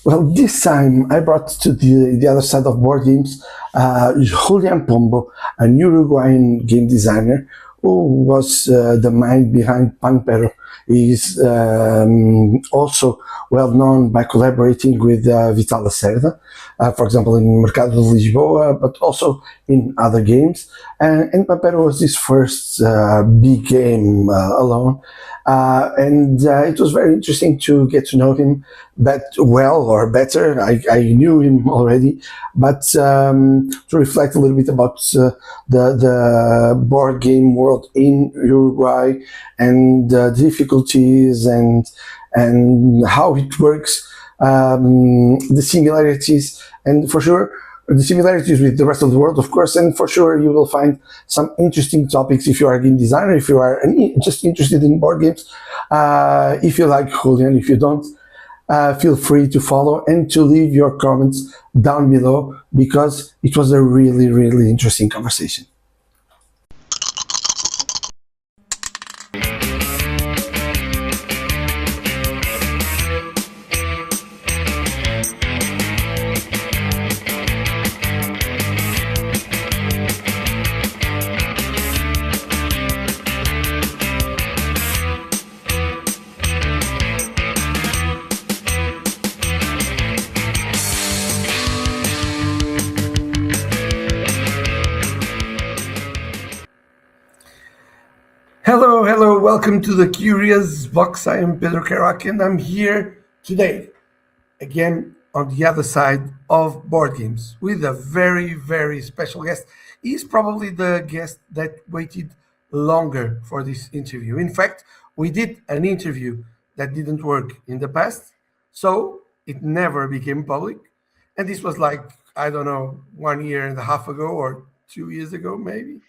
Well, this time I brought to the other side of board games Julian Pombo, an Uruguayan game designer who was the mind behind Pampero. He's also well known by collaborating with Vital Lacerda, for example, in Mercado de Lisboa, but also in other games. And Pampero was his first big game alone. And it was very interesting to get to know him well or better. I knew him already, but to reflect a little bit about the board game world in Uruguay and the difficulties and how it works, the similarities, and for sure the similarities with the rest of the world, of course, and for sure you will find some interesting topics if you are a game designer, if you are just interested in board games. If you like Julian, if you don't, feel free to follow and to leave your comments down below because it was a really, really interesting conversation. Hello, welcome to the Curious Box. I am Pedro Carac and I'm here today, again, on the other side of board games with a very, very special guest. He's probably the guest that waited longer for this interview. In fact, we did an interview that didn't work in the past, so it never became public. And this was like, I don't know, 1.5 years ago or 2 years ago, maybe.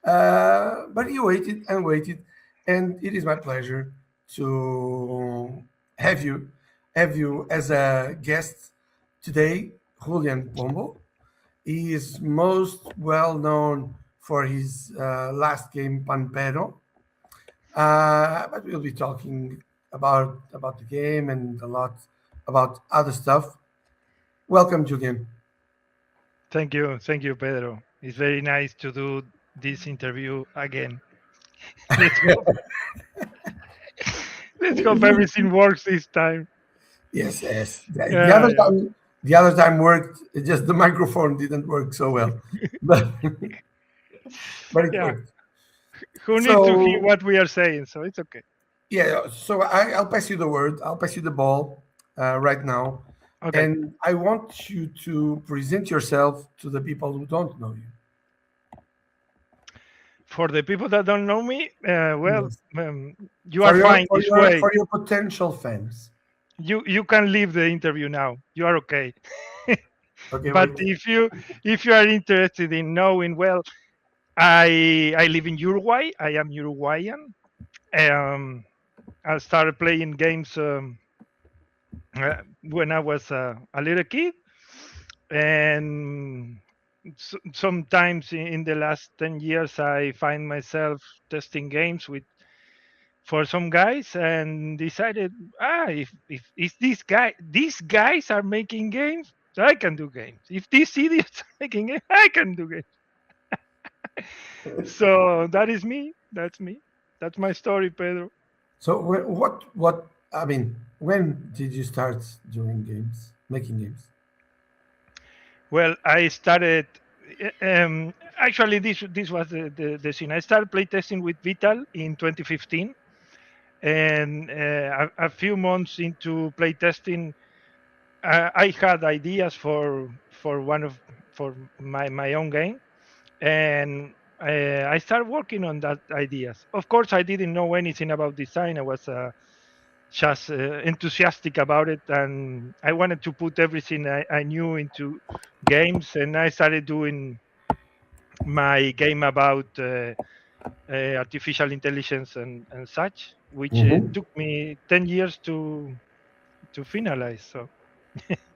But he waited and waited, and it is my pleasure to have you as a guest today, Julian Pombo. He is most well known for his last game, Pampero, but we'll be talking about the game and a lot about other stuff. Welcome, Julian. Thank you, Pedro. It's very nice to do this interview again. Let's hope, let's hope everything works this time. Yes. The Yeah, other yeah. time, the other time worked. It's just the microphone didn't work so well, but but it Yeah. worked. Who needs to hear So what we are saying? So it's okay. yeah, so I'll pass you the word. I'll pass you the ball right now, Okay. and I want you to present yourself to the people who don't know you. For the people that don't know me, well, Yes. you are fine For this way. your potential fans. You can leave the interview now. You are okay. Okay, But wait. if you are interested in knowing, well, I live in Uruguay. I am Uruguayan. Um, I started playing games when I was a little kid, and sometimes in the last 10 years I find myself testing games with for some guys and decided, if these guys are making games, I can do games. If these idiots are making games, I can do games. So that is me. That's me. That's my story, Pedro. So what I mean, when did you start doing games, making games? Well, I started. Actually, this was the scene. I started playtesting with Vital in 2015, and a few months into playtesting, I had ideas for one of for my own game, and I started working on that ideas. Of course, I didn't know anything about design. I was just enthusiastic about it, and I wanted to put everything I knew into games, and I started doing my game about artificial intelligence and such, which Hmm. took me 10 years to finalize. So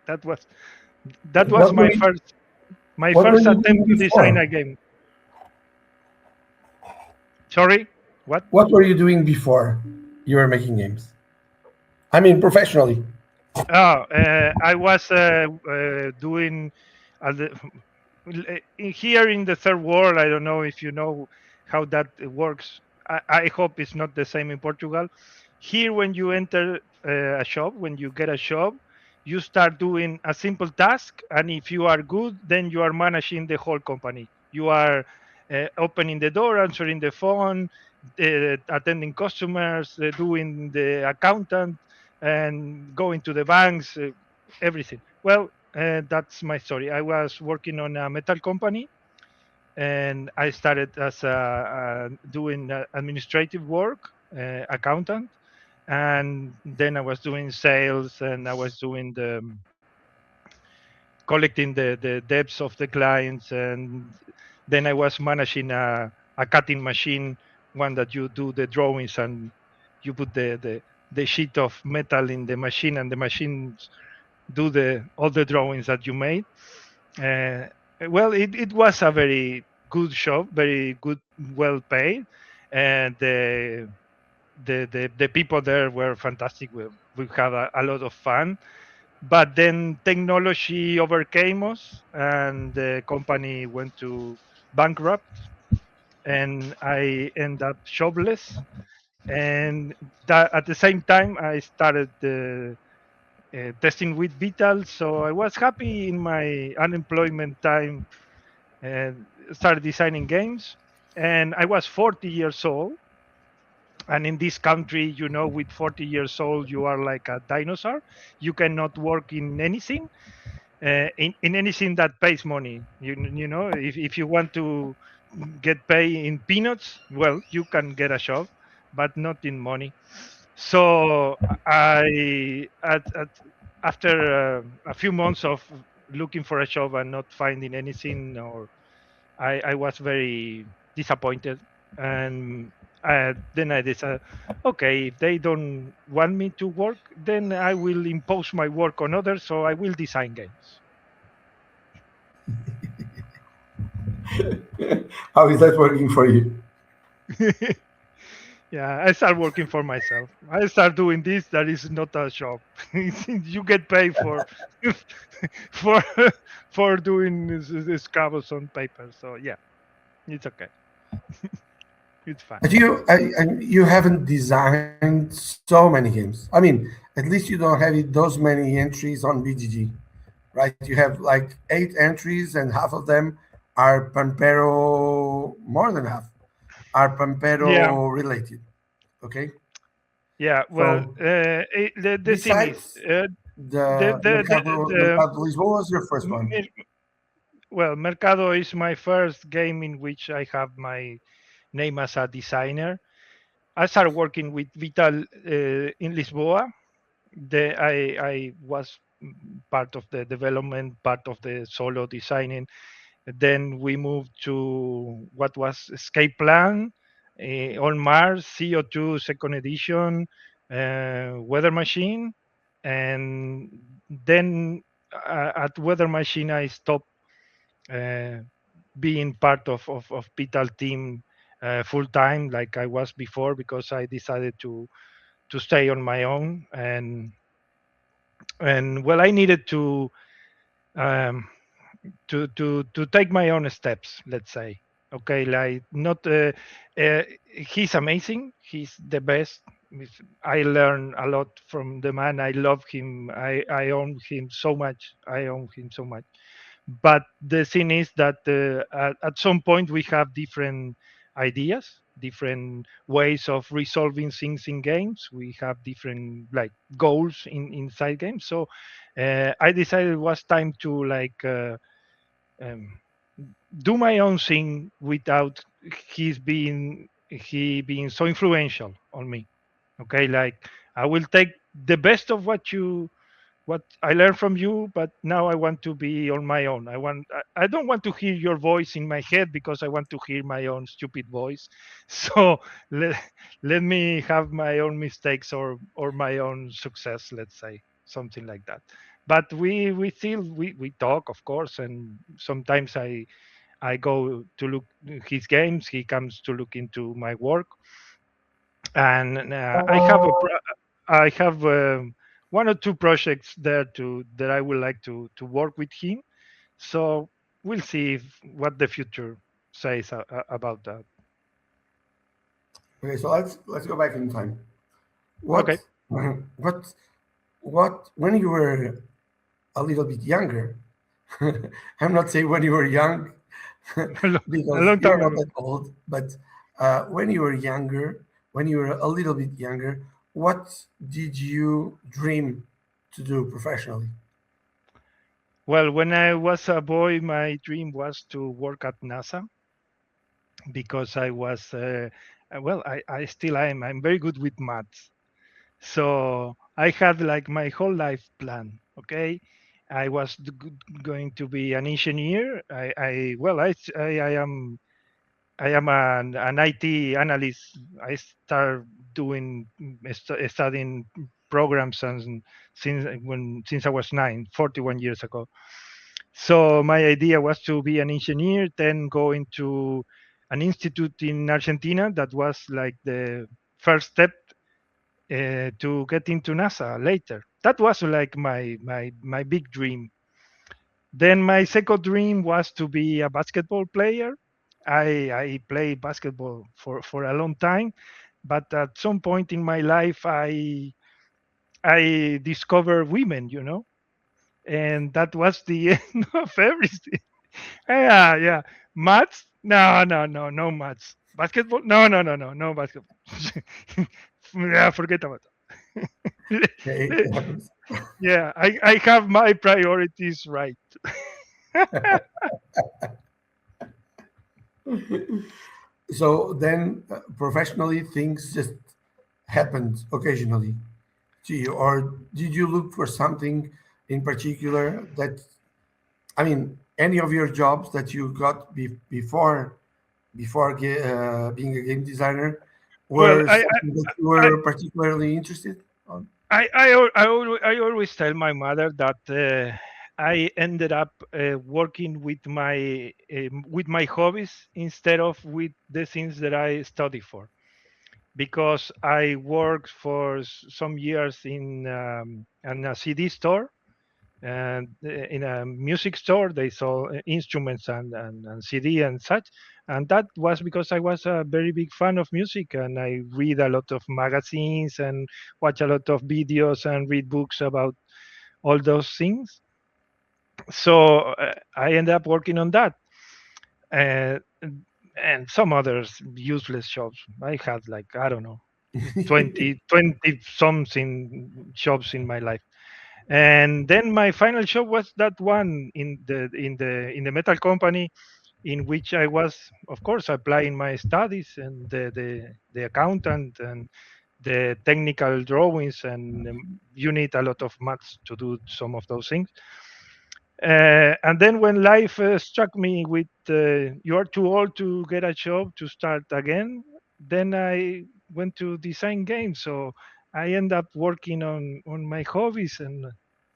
that was that was What were you my What were first you doing attempt to design before? a game. Sorry, what? What were you doing before you were making games? I mean, professionally. I was doing the, here in the third world. I don't know if you know how that works. I hope it's not the same in Portugal. Here, when you enter a shop, when you get a shop, you start doing a simple task, and if you are good, then you are managing the whole company. You are opening the door, answering the phone, attending customers, doing the accountant, and going to the banks, everything. Well, that's my story. I was working on a metal company, and I started as doing administrative work, accountant, and then I was doing sales, and I was doing the collecting the debts of the clients, and then I was managing a cutting machine, one that you do the drawings and you put the sheet of metal in the machine, and the machine do the all the drawings that you made. Uh, well, it was a very good shop, very good, well paid, and the people there were fantastic. We had a lot of fun, but then technology overcame us, and the company went to bankrupt, and I end up jobless. And that, at the same time, I started testing with Vital, so I was happy in my unemployment time and started designing games. And I was 40 years old. And in this country, with 40 years old, you are like a dinosaur. You cannot work in anything, in anything that pays money. If you want to get paid in peanuts, well, you can get a job, but not in money. So after a few months of looking for a job and not finding anything, or I was very disappointed, and then I decided, okay, if they don't want me to work, then I will impose my work on others. So I will design games. How is that working for you? Yeah, I start working for myself. I start doing this. That is not a job. You get paid for for for doing this scribbles on paper. So yeah, it's okay. It's fun. But you haven't designed so many games. I mean, at least you don't have those many entries on BGG, right? You have like 8 entries, and half of them are Pampero, more than half are Yeah, Pampero related. Okay, yeah. Well, so the thing is, besides the the the the, the Mercado Lisboa was your first one. Mer- well, Mercado is my first game in which I have my name as a designer. I started working with Vital in Lisboa. I was part of the development, part of the solo designing. Then we moved to what was Escape Plan, on Mars, CO2 second edition, Weather Machine, and then at Weather Machine I stopped uh, being part of Vital team full time like I was before, because I decided to stay on my own, and well, I needed um, to take my own steps, let's say. Okay, like not he's amazing, he's the best. I learn a lot from the man. I love him. I own him so much. I own him so much. But the thing is that at some point we have different ideas, different ways of resolving things in games. We have different like goals inside games. So I decided it was time to like um, do my own thing without he being so influential on me. Okay, like I will take the best of what I learned from you, but now I want to be on my own. I don't want to hear your voice in my head, because I want to hear my own stupid voice. So let, let me have my own mistakes, or my own success, let's say, something like that. But we talk, of course, and sometimes I go to look his games. He comes to look into my work, and I have one or two projects there to that I would like to work with him. So we'll see what the future says about that. Okay, so let's go back in time. What Okay. what what when you were a little bit younger? I'm not saying when you were young, a, lo- a because long you're time not ago. that old, but when you were younger, when you were a little bit younger, what did you dream to do professionally? Well, when I was a boy, my dream was to work at NASA because I was, well, I still am. I'm very good with maths. So I had like my whole life plan. Okay. I was going to be an engineer. Well, I am an IT analyst. I start doing studying programs and since I was 41 years ago. So my idea was to be an engineer, then go into an institute in Argentina. That was like the first step to get into NASA later. That was like my big dream. Then my second dream was to be a basketball player. I played basketball for a long time, but at some point in my life, I discovered women, and that was the end of everything. Yeah, yeah. Maths? No, no, no, no maths. Basketball? No, no, no, no, no basketball. Yeah, forget about Okay, it. Yeah, I have my priorities right. so then professionally things just happened occasionally to you, or did you look for something in particular that, I mean, any of your jobs that you got before being a game designer Well, were something that you I, were particularly interested on? I always tell my mother that I ended up working with my hobbies instead of with the things that I study for, because I worked for some years in a CD store and in a music store. They sold instruments and CD and such, and that was because I was a very big fan of music, and I read a lot of magazines and watch a lot of videos and read books about all those things. So I ended up working on that, uh, and some others useless jobs. I had like, I don't know, 20 something jobs in my life. And then my final job was that one in the metal company, in which I was, of course, applying my studies and the accountant and the technical drawings, and you need a lot of maths to do some of those things. And then when life struck me with you are too old to get a job to start again, then I went to design games. So I end up working on my hobbies and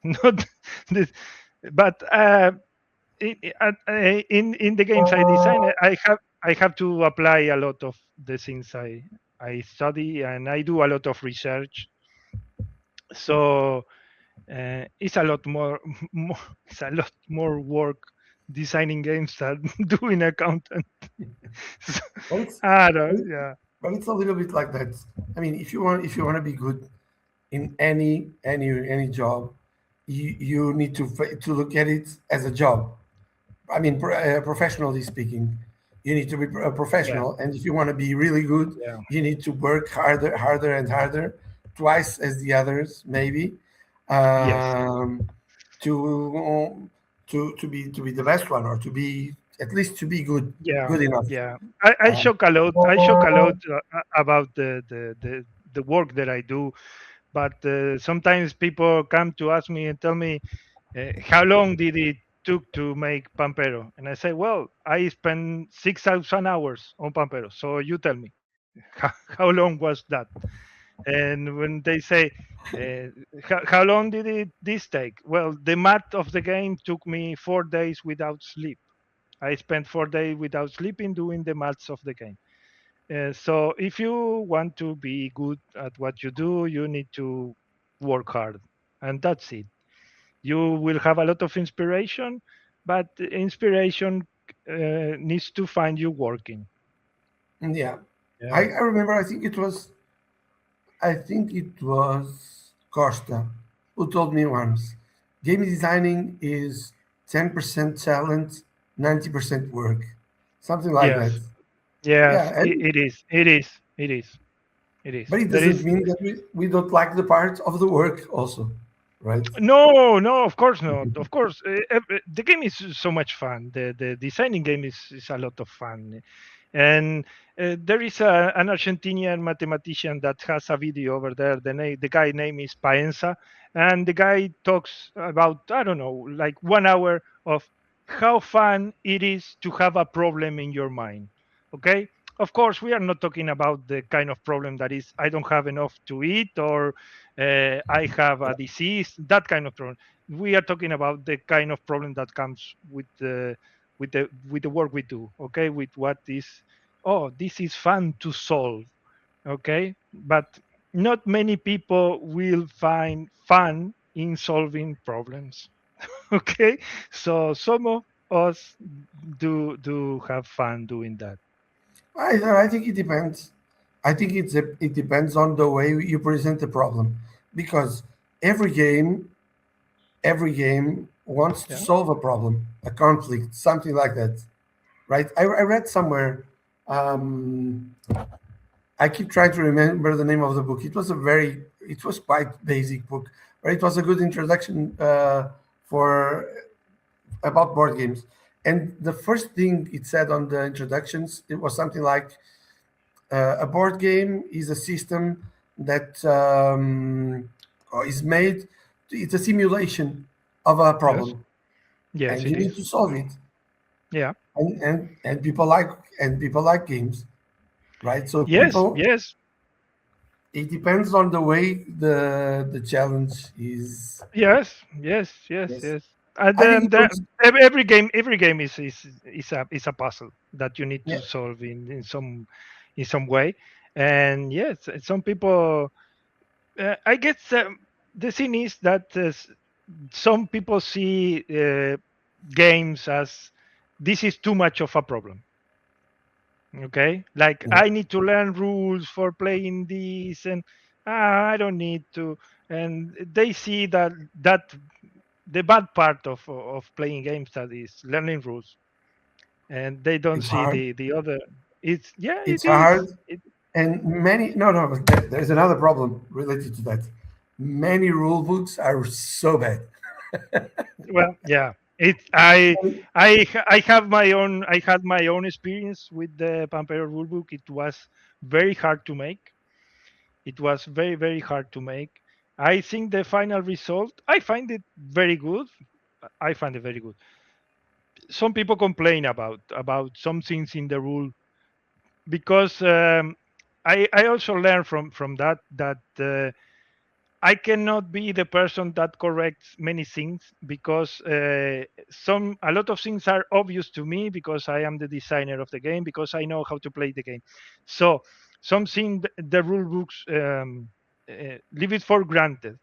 not the, but in the games I design, I have to apply a lot of the things I study, and I do a lot of research. So it's a lot more it's a lot more work designing games than doing accountant. So, But it's I but don't, it- yeah, but it's a little bit like that. I mean, if you want to be good in any job, you need to look at it as a job. I mean, professionally speaking, you need to be a yeah, professional, and if you want to be really good, yeah, you need to work harder and harder, twice as the others, maybe, yes, um, to to be the best one, or to be at least to be yeah, good enough. yeah. I Um, shock a lot. I shock a lot about the work that I do, but sometimes people come to ask me and tell me, how long did it took to make Pampero? And I say, well, I spent 6,000 hours on Pampero. So you tell me, how long was that? And when they say, uh, how long did this take? Well, the math of the game took me 4 days without sleep. I spent 4 days without sleeping doing the maths of the game. So if you want to be good at what you do, you need to work hard. and that's it. You will have a lot of inspiration, but inspiration needs to find you working. Yeah. Yeah. I remember, I think it was Costa who told me once, game designing is 10% talent, 90% work. Something like that. Yes. Yes. Yeah, and It is. It is. It is. It is. but it There doesn't is. mean that we don't like the part of the work also, right? No, no, of course not. Of course, the game is so much fun. The designing game is a lot of fun, and there is an Argentinian mathematician that has a video over there. The guy name is Paenza, and the guy talks about, I don't know, like 1 hour of how fun it is to have a problem in your mind. Okay. Of course, we are not talking about the kind of problem that is I don't have enough to eat, or I have a disease, that kind of problem. We are talking about the kind of problem that comes with the work we do. Okay, with what is, oh, this is fun to solve. Okay, but not many people will find fun in solving problems. Okay, so some of us do have fun doing that. I think it depends. It depends on the way you present the problem, because every game every game wants to Yeah. solve a problem, a conflict, something like that, right? I read somewhere. Um, I keep trying to remember the name of the book. It was quite basic book, but it was a good introduction for about board games. And the first thing it said on the introductions, it was something like, a board game is a system that is made. It's a simulation of a Yes. problem, Yes, and it you need is. to solve it. Yeah. And people like games, right? So Yes. people, Yes. it depends on the way the challenge is. Yes, yes, yes, Yes, yes. And I think then it was. every game is a puzzle that you need Yeah, to solve in some way. And yes, some people. I guess the thing is that some people see games as this is too much of a problem. Okay, like yeah, I need to learn rules for playing this, and I don't need to. And they see that the bad part of playing games, that is learning rules, and they don't it's see hard. the other. It's, yeah, it It's is. hard, It, and many no no. But there's another problem related to that. Many rule books are so bad. well, yeah, it I have my own I had my own experience with the Pampero rulebook. It was very hard to make. It was very, very hard to make. I think the final result, I find it very good. I find it very good. Some people complain about some things in the rule, because I also learned from that I cannot be the person that corrects many things, because some a lot of things are obvious to me because I am the designer of the game, because I know how to play the game. So something the rule books leave it for granted.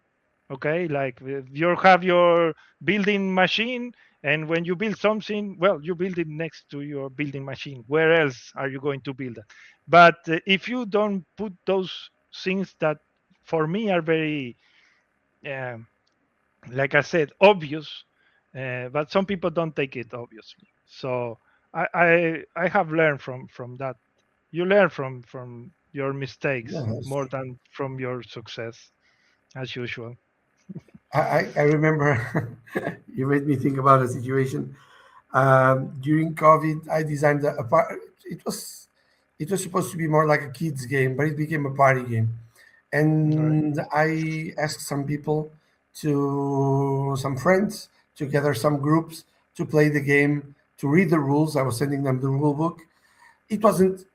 Okay, like you have your building machine, and when you build something, well, you build it next to your building machine. Where else are you going to build it? But if you don't put those things that for me are very, um, like I said, obvious, but some people don't take it obviously. So I have learned from that. You learn from your mistakes Yeah, that's more true. than from your success, as usual. I remember you made me think about a situation. During COVID, I designed a part. It was supposed to be more like a kids game, but it became a party game. All right. And I asked some friends, to gather some groups to play the game, to read the rules. I was sending them the rule book. It wasn't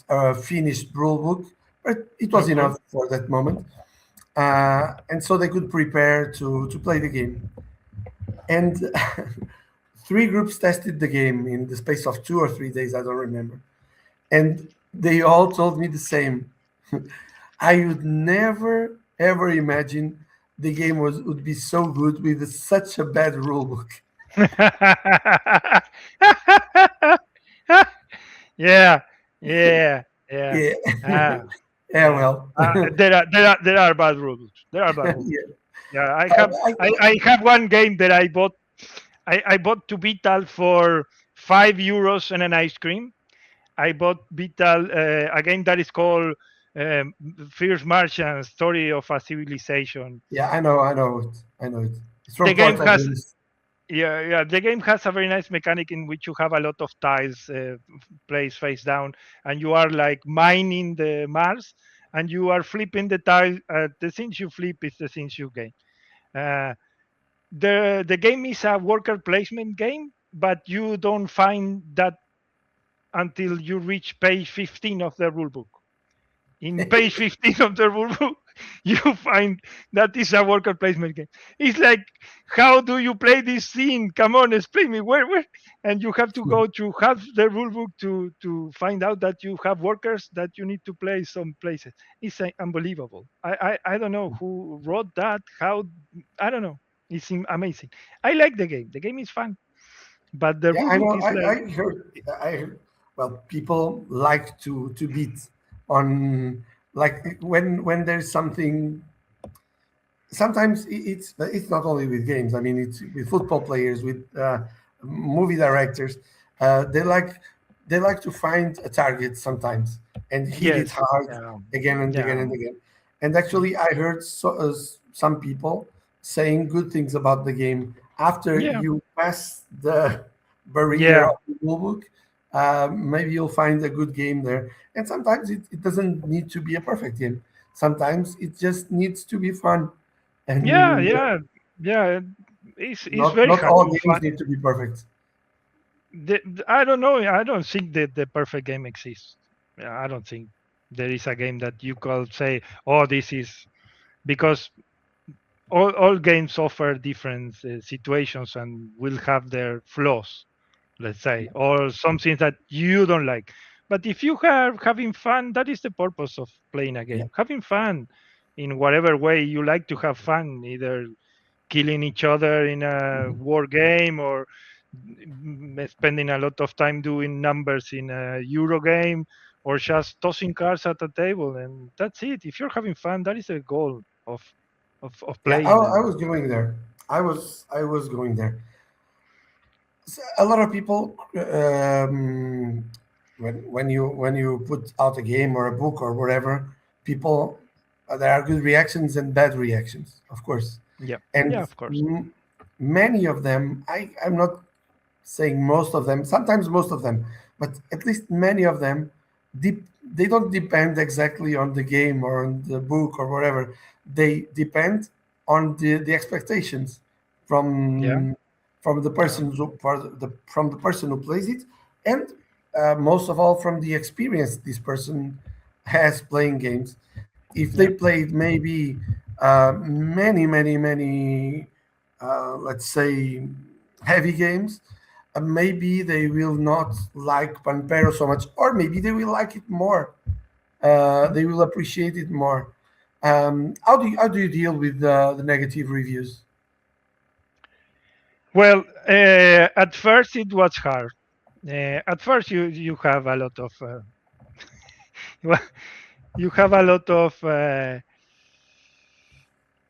a finished rule book, but it was Okay. enough for that moment. And so they could prepare to play the game. And three groups tested the game in the space of 2 or 3 days, I don't remember. And they all told me the same. I would never ever imagine the game would be so good with such a bad rule book. Yeah, yeah, yeah. Yeah, Ah, yeah. yeah. Well, There are bad rules. There are bad rules. yeah. Yeah, I, I have one game that I bought. I bought to Vital for €5 and an ice cream. I bought Vital a game that is called um, Fierce Martian: Story of a Civilization. yeah, I know it. I know it. It's from The game Portal has Games. yeah. The game has a very nice mechanic in which you have a lot of tiles placed face down, and you are like mining the Mars, and you are flipping the tile. The things you flip is the things you gain. Uh, the game is a worker placement game, but you don't find that until you reach page 15 of the rulebook. In page 15 of the rulebook, you find that is a worker placement game. It's like, how do you play this scene? Come on, explain me where, and you have to go to half the rulebook to find out that you have workers that you need to play some places. It's unbelievable. I don't know who wrote that. How I don't know. It's amazing. I like the game. The game is fun, but the Yeah, I rulebook know. is like I heard. Well, people like to beat on, like, when there's something. Sometimes it's not only with games. I mean, it's with football players, with movie directors. They like to find a target sometimes and hit it yes, hard yeah, again and again yeah, and again. And actually, I heard some people saying good things about the game after yeah, you pass the barrier yeah. of the rule book. Maybe you'll find a good game there. And sometimes it doesn't need to be a perfect game. Sometimes it just needs to be fun, Yeah, and yeah, yeah. It's very not hard all to games find. need to be perfect. I don't know. I don't think that the perfect game exists. Yeah, I don't think there is a game that you could say, "Oh, this is," because all games offer different situations and will have their flaws, let's say, or something that you don't like. But if you are having fun, that is the purpose of playing a Yeah, game. Having fun in whatever way you like to have fun, either killing each other in a war game or spending a lot of time doing numbers in a euro game or just tossing cards at a table, and that's it. If you're having fun, that is the goal of yeah. playing. I And was going there. I was going there. A lot of people, when you put out a game or a book or whatever, people, there are good reactions and bad reactions, of course, yeah, yeah, and of course. many of them. I'm not saying most of them, sometimes most of them, but at least many of them, they don't depend exactly on the game or on the book or whatever. They depend on the expectations Yeah, from from the yeah, person from the person who plays it, and most of all from the experience this person has playing games. If they yeah, played maybe many, let's say, heavy games, maybe they will not like Pampero so much, or maybe they will like it more. They will appreciate it more. How do you deal with the negative reviews? well, at first it was hard. At first you have a lot of you have a lot of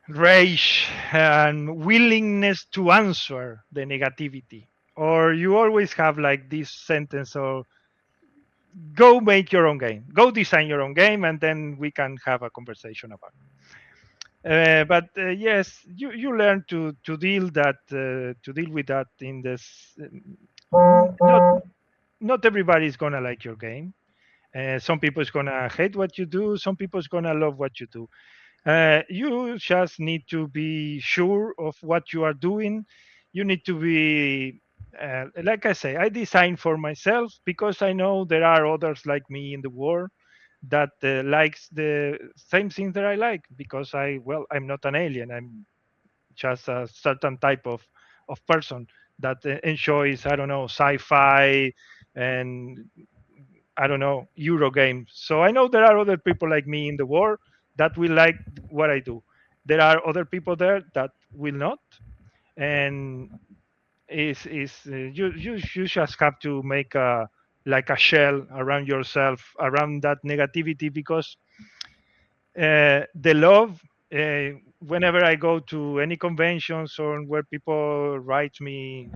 rage and willingness to answer the negativity, or you always have like this sentence, or go make your own game, go design your own game, and then we can have a conversation about it. But yes, you learn to deal that to deal with that in this. Not not everybody is gonna like your game. Some people is gonna hate what you do. Some people is gonna love what you do. You just need to be sure of what you are doing. You need to be, like I say, I design for myself because I know there are others like me in the world that likes the same things that I like, because I'm not an alien. I'm just a certain type of person that enjoys, I don't know, sci-fi and I don't know, Euro games. So I know there are other people like me in the world that will like what I do. there are other people there that will not, and is you just have to make a like a shell around yourself around that negativity, because the love, whenever I go to any conventions or where people write me,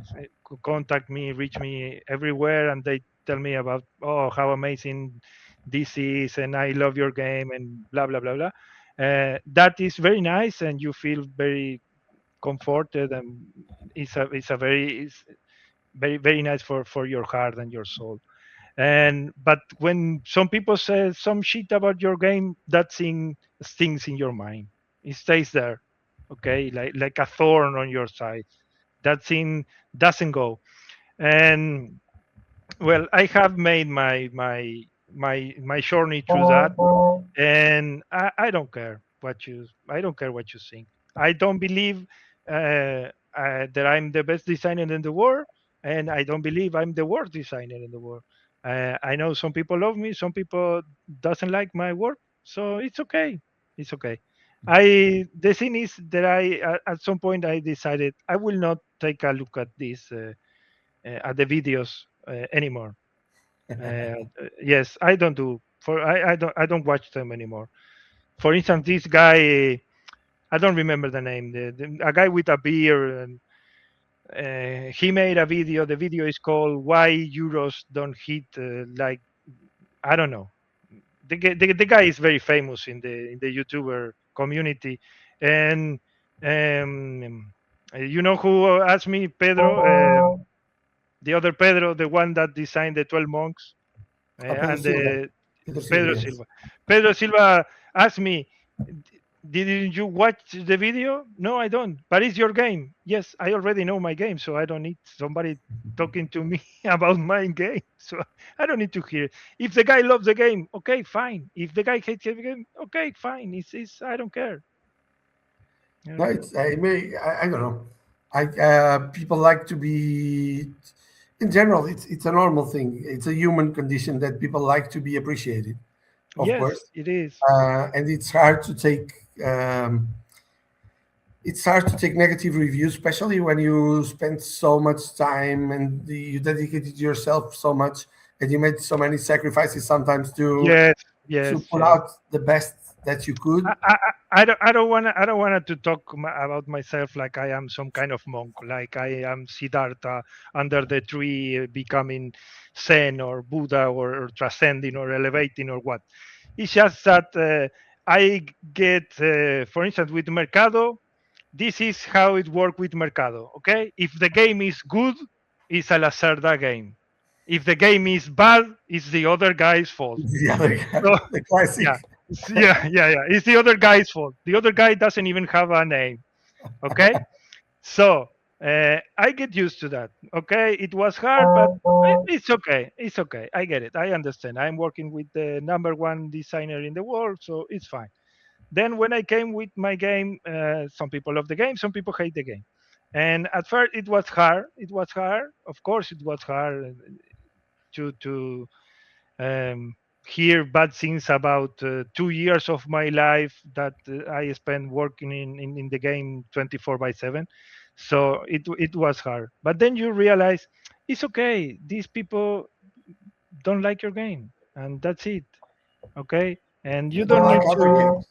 contact me, reach me everywhere, and they tell me about, oh, how amazing this is, and I love your game, and blah blah blah blah. That is very nice, and you feel very comforted, and it's a very very nice for your heart and your soul. And but when some people say some shit about your game, that thing stings in your mind. It stays there, okay, like a thorn on your side. That thing doesn't go. And well, I have made my journey through that, and I don't care what you I don't care what you think. I don't believe that I'm the best designer in the world, and I don't believe I'm the worst designer in the world. I know some people love me, some people doesn't like my work, so it's okay. It's okay. I The thing is that at some point I decided I will not take a look at this at the videos anymore. Yes, I don't do for I don't watch them anymore. For instance, this guy, I don't remember the name, a guy with a beard, and he made a video. The video is called "Why Euros Don't Hit Like." I don't know. The guy is very famous in the YouTuber community, and you know who asked me, Pedro, the other Pedro, the one that designed the 12 monks, Pedro and Silva. the Pedro Silva, Pedro yes. Silva. Pedro Silva asked me, Didn't you watch the video? No, I don't. But it's your game. Yes, I already know my game, so I don't need somebody talking to me about my game. So I don't need to hear. If the guy loves the game, okay, fine. If the guy hates the game, okay, fine. It's I don't care. I No, don't care. it's I don't know. People like to be in general. It's a normal thing. It's a human condition that people like to be appreciated, of Yes, course. it is. And it's hard to take. It's hard to take negative reviews, especially when you spend so much time and you dedicated yourself so much, and you made so many sacrifices sometimes Yes, to yes, pull yes. out the best that you I, could. I, I don't want to talk about myself like I am some kind of monk, like I am Siddhartha under the tree, becoming Zen or Buddha, or transcending or elevating or what. It's just that I get, for instance, with Mercado, this is how it works with Mercado. Okay, if the game is good, it's a Lacerda game. If the game is bad, it's the other guy's fault. The other guy, So the classic. yeah, yeah. It's the other guy's fault. The other guy doesn't even have a name. Okay, so I get used to that. Okay, it was hard, but it's okay. It's okay. I get it. I understand. I'm working with the number one designer in the world, so it's fine. Then when I came with my game, some people love the game, some people hate the game. And at first it was hard. It was hard. Of course, it was hard to hear bad things about 2 years of my life that I spent working in the game 24 by 7. So it was hard. But then you realize it's okay. These people don't like your game, and that's it. Okay. And you They don't like need other to. games.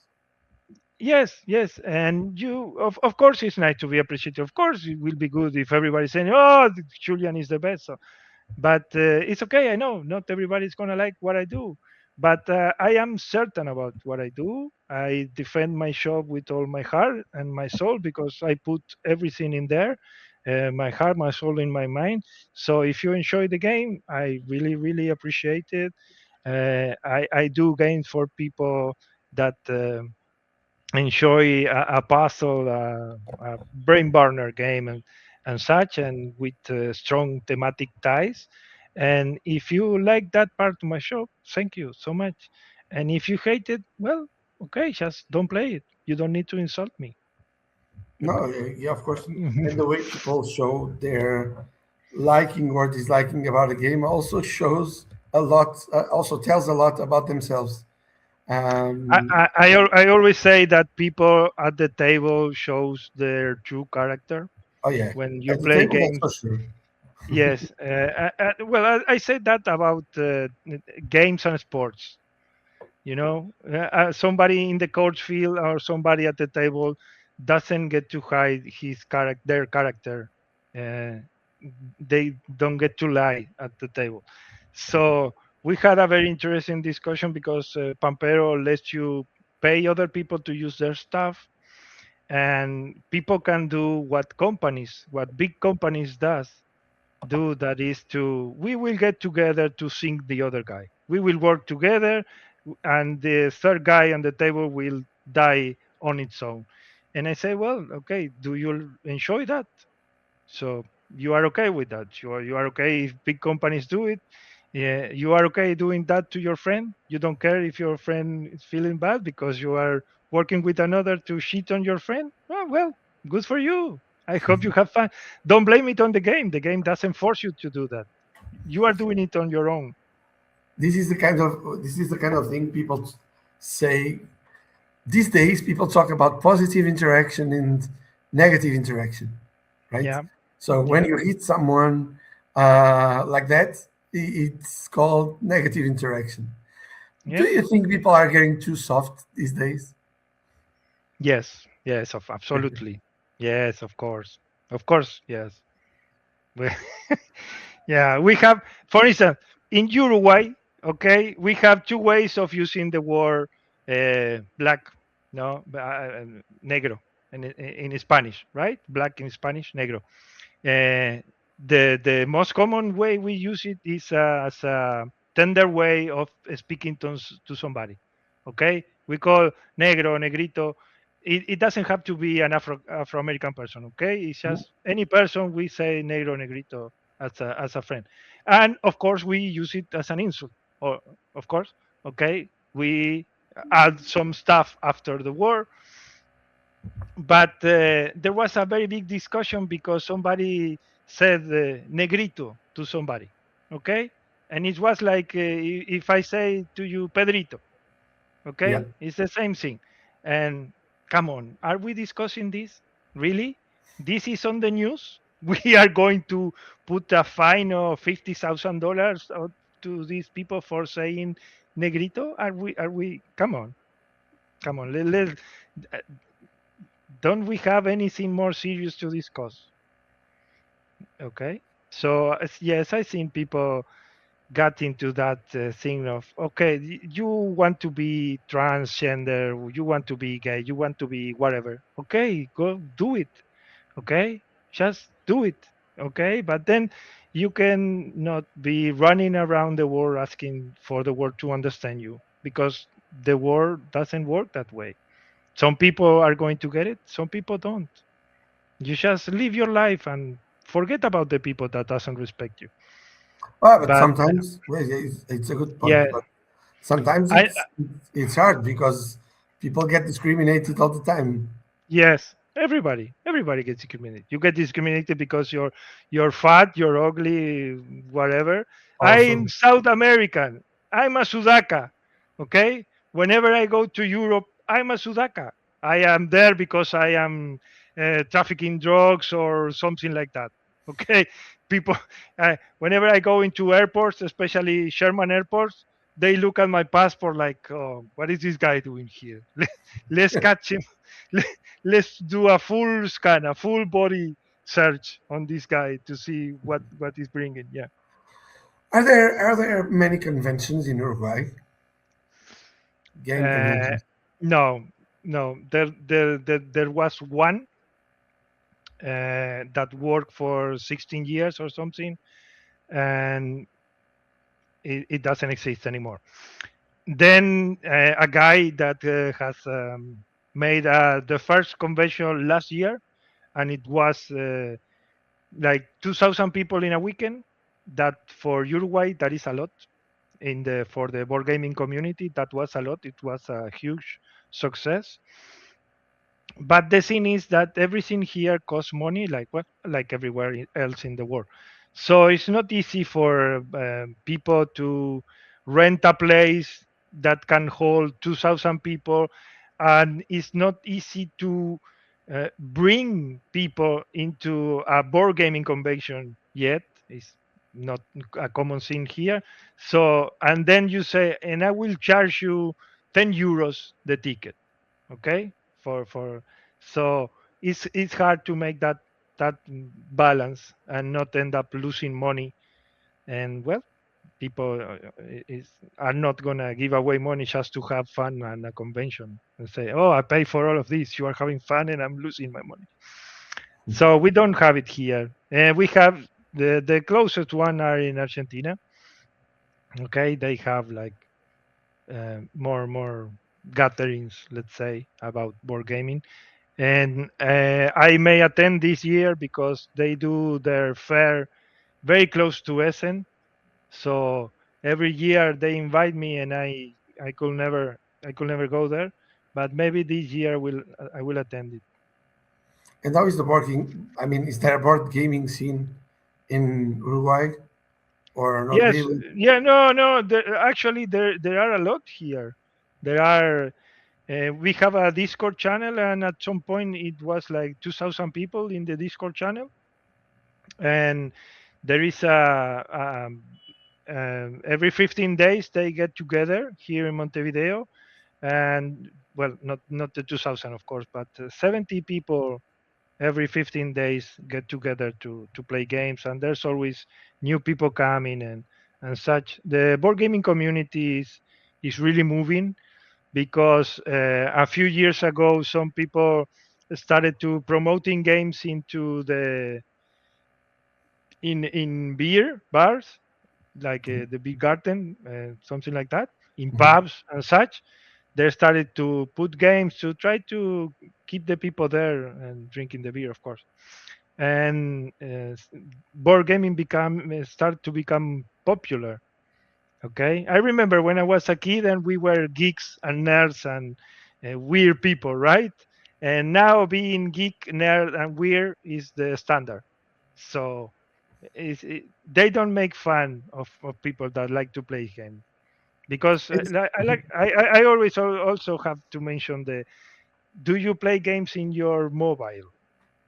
Yes, yes, and of course it's nice to be appreciated. Of course, it will be good if everybody's saying, "Oh, Julian is the best." So, but it's okay. I know not everybody's gonna like what I do, but I am certain about what I do. I defend my shop with all my heart and my soul, because I put everything in there, my heart, my soul, in my mind. So if you enjoy the game, I really, really appreciate it. I do games for people that. Enjoy a puzzle, a brain burner game, and such, and with strong thematic ties. And if you like that part of my show, thank you so much. And if you hate it, well, okay, just don't play it. You don't need to insult me. No, yeah, of course. Mhm. And the way people show their liking or disliking about a game also shows a lot, also tells a lot about themselves. Um, I always say that people at the table shows their true character oh yeah, when you at the play table, that's for games. sure. Yes. Well, I said that about games and sports. Somebody in the coach field or somebody at the table doesn't get to hide their character. Uh, they don't get to lie at the table. So we had a very interesting discussion because Pampero lets you pay other people to use their stuff, and people can do what big companies do, that is to we will get together to sink the other guy. We will work together, and the third guy on the table will die on its own. And I say, well, okay, do you enjoy that? So you are okay with that? You are okay if big companies do it? Yeah, you are okay doing that to your friend? You don't care if your friend is feeling bad because you are working with another to cheat on your friend? Oh, well, good for you. I hope you have fun. Don't blame it on the game. The game doesn't force you to do that. You are doing it on your own. This is the kind of thing people say these days. People talk about positive interaction and negative interaction, right? Yeah, So when yeah, you hit someone like that, it's called negative interaction. Do yeah. you think people are getting too soft these days? Yes, yes, absolutely. Yes, of course. Of course, yes. We- Yeah, we have, for instance, in Uruguay, okay, we have two ways of using the word black, no, negro in Spanish, right? Black in Spanish, negro. Uh, the most common way we use it is as a tender way of speaking to somebody. Okay, we call negro, negrito. It doesn't have to be an Afro American person. Okay, it's just any person. We say negro, negrito as a friend, and of course we use it as an insult. Or of course, okay, we add some stuff after the word, but there was a very big discussion because somebody said negrito to somebody, okay, and it was like if I say to you Pedrito, Yeah. okay, it's the same thing. And come on, are we discussing this really? This is on the news. We are going to put a fine of $50,000 to these people for saying negrito? Are we come on, don't we have anything more serious to discuss? Okay. So yes, I think people got into that thing of, okay, you want to be transgender, you want to be gay, you want to be whatever. Okay, go do it. Okay, just do it. Okay, but then you can not be running around the world asking for the world to understand you, because the world doesn't work that way. Some people are going to get it, some people don't. You just live your life and forget about the people that doesn't respect you. Well, but But sometimes, well, yeah, it's a good point. yeah, But sometimes I it's hard because people get discriminated all the time. yes, everybody gets discriminated. You get discriminated because you're fat, you're ugly, whatever. I'm Also, South American. I'm a Sudaka. Okay? Whenever I go to Europe, I'm a Sudaka. I am there because I am trafficking drugs or something like that. Okay? People, whenever I go into airports, especially Sherman airports, they look at my passport like, oh, what is this guy doing here? Let's catch him. Let's do a full scan, a full body search on this guy to see what he's bringing. Yeah. are there many conventions in Uruguay? Game Uh, conventions. no, no. There was one that worked for 16 years or something, and it doesn't exist anymore. Then a guy that has made the first convention last year, and it was like 2,000 people in a weekend. That for Uruguay, that is a lot. In the For the board gaming community, that was a lot. It was a huge success. But the thing is that everything here costs money, like what, like everywhere else in the world. So it's not easy for people to rent a place, that can hold 2,000 people, and it's not easy to bring people into a board gaming convention yet. It's not a common thing here. So, and then you say, and I will charge you 10 euros the ticket, okay? For so it's hard to make that balance and not end up losing money. And well, people are not gonna give away money just to have fun at a convention and say, "Oh, I pay for all of this. You are having fun, and I'm losing my money." So we don't have it here. We have the closest one are in Argentina. Okay, they have like more gatherings, let's say, about board gaming. And I may attend this year because they do their fair very close to Essen. So every year they invite me, and I could never go there. But maybe this year I will attend it. And how is the board game? I mean, is there a board gaming scene in Uruguay or not Yes, really? yeah, no. Actually, there are a lot here. There are. We have a Discord channel, and at some point it was like 2,000 people in the Discord channel, and there is every 15 days they get together here in Montevideo, and well, not the 2,000 of course, but 70 people every 15 days get together to play games, and there's always new people coming and such. The board gaming community is really moving because a few years ago some people started to promoting games into the in beer bars, like the big garden, something like that, in Mhm. pubs and such. They started to put games to try to keep the people there and drinking the beer, of course. And board gaming become start to become popular. Okay, I remember when I was a kid and we were geeks and nerds and weird people, right? And now being geek, nerd, and weird is the standard. So they don't make fun of people that like to play games because It's, I always also have to mention the, do you play games in your mobile?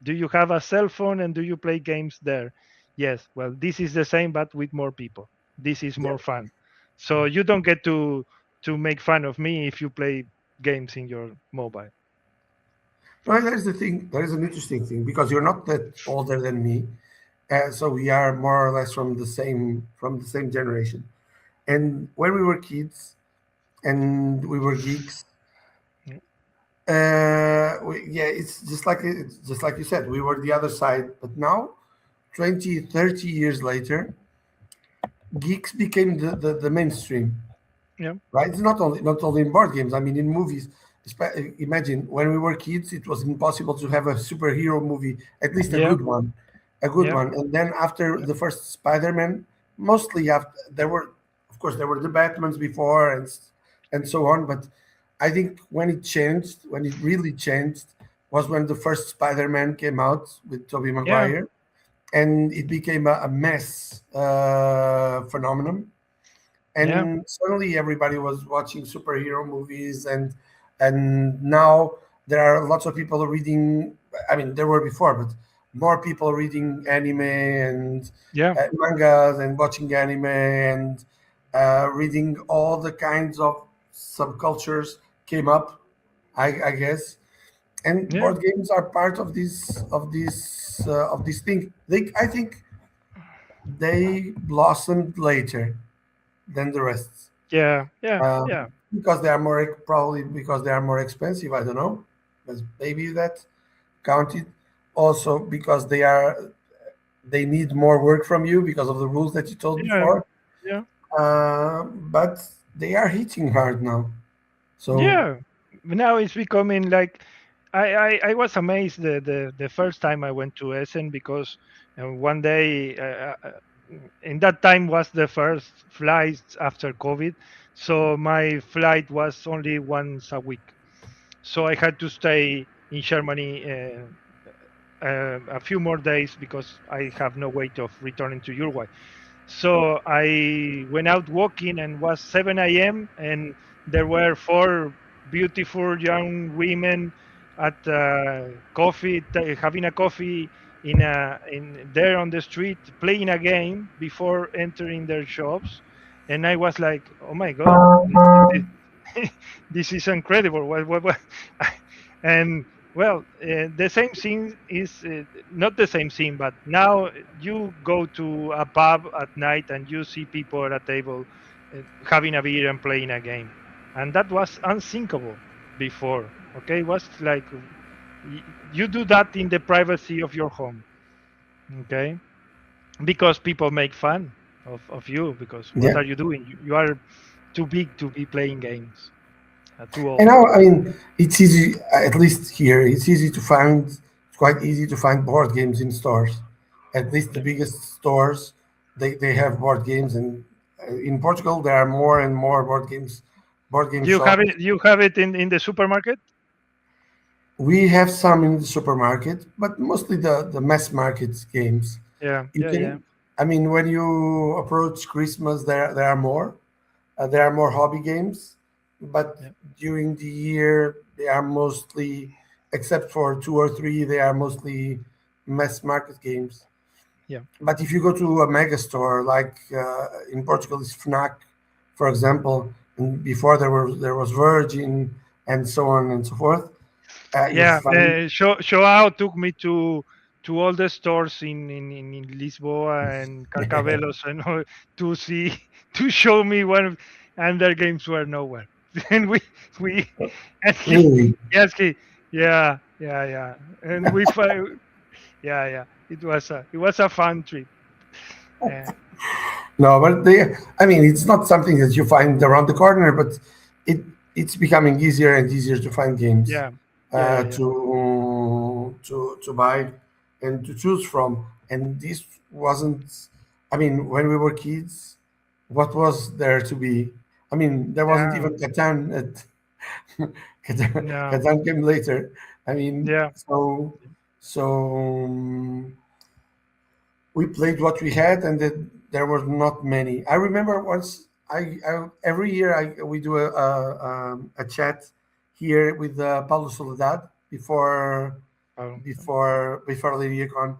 Do you have a cell phone and do you play games there? Yes. Well, this is the same, but with more people. This is yeah. more fun. So you don't get to make fun of me if you play games in your mobile. Well, there's the thing. There is an interesting thing because you're not that older than me, so we are more or less from the same generation. And when we were kids and we were geeks, Yeah. yeah, it's just like you said, we were the other side. But now, 20, 30 years later, geeks became the mainstream, Yeah. right? It's not only in board games. I mean, in movies. Imagine when we were kids, it was impossible to have a superhero movie, at least Yeah. a good Yeah. one. And then after Yeah. the first Spider-Man, mostly after there were, of course, there were the Batmans before and so on. But I think when it changed, when it really changed, was when the first Spider-Man came out with Tobey Yeah. Maguire, and it became a mass phenomenon, Yeah. and suddenly everybody was watching superhero movies, and now there are lots of people reading. I mean, there were before, but more people reading anime and Yeah. mangas and watching anime and reading all the kinds of subcultures came up, I guess. And Yeah. board games are part of this thing. I think they blossomed later than the rest, Yeah. Yeah. Yeah. because they are probably because they are more expensive. I don't know, but maybe that counted. Also because they need more work from you because of the rules that you told Yeah. before. Yeah. But they are hitting hard now. So Yeah. Now it's becoming like I was amazed the first time I went to Essen because one day in that time was the first flights after COVID, so my flight was only once a week, so I had to stay in Germany a few more days because I have no way of returning to Uruguay. So I went out walking and was 7 a.m. and there were four beautiful young women at coffee, having a coffee in there on the street, playing a game before entering their shops, and I was like, "Oh my God, this is incredible!" What? And well, the same thing is not the same thing, but now you go to a pub at night and you see people at a table having a beer and playing a game, and that was unthinkable before. Okay, it was like you do that in the privacy of your home. Okay, because people make fun of you because what Yeah. are you doing? You are too big to be playing games, too And old. now, I mean, it's easy, at least here, it's easy to find, it's quite easy to find board games in stores. At least the Yeah. biggest stores, they have board games. And in Portugal, there are more and more board game You have shops. it. You have it in the supermarket. We have some in the supermarket, but mostly the mass market games. Yeah, You yeah, yeah, can, I mean, when you approach Christmas, there are more. There are more hobby games, but yeah, during the year they are mostly, except for two or three, they are mostly mass market games. yeah, But if you go to a mega store, like in Portugal is Fnac, for example, and before there was Virgin and so on and so forth, you yeah. find Joao took me to all the stores in Lisboa and Carcavelos and all to see to show me and their games were nowhere. And we and really. yes yeah, yeah, yeah, and yeah, yeah. It was a fun trip. Yeah, No, but I mean, it's not something that you find around the corner, but it it's becoming easier and easier to find games yeah, yeah, yeah, yeah, to buy and to choose from. And this wasn't, I mean, when we were kids, what was there to be? I mean, there wasn't yeah. even Catan at No, Catan came later. I mean, yeah, so we played what we had, and there were not many. I remember once. Every year we do a chat here with Paulo Soledad oh, before Lady Yukon,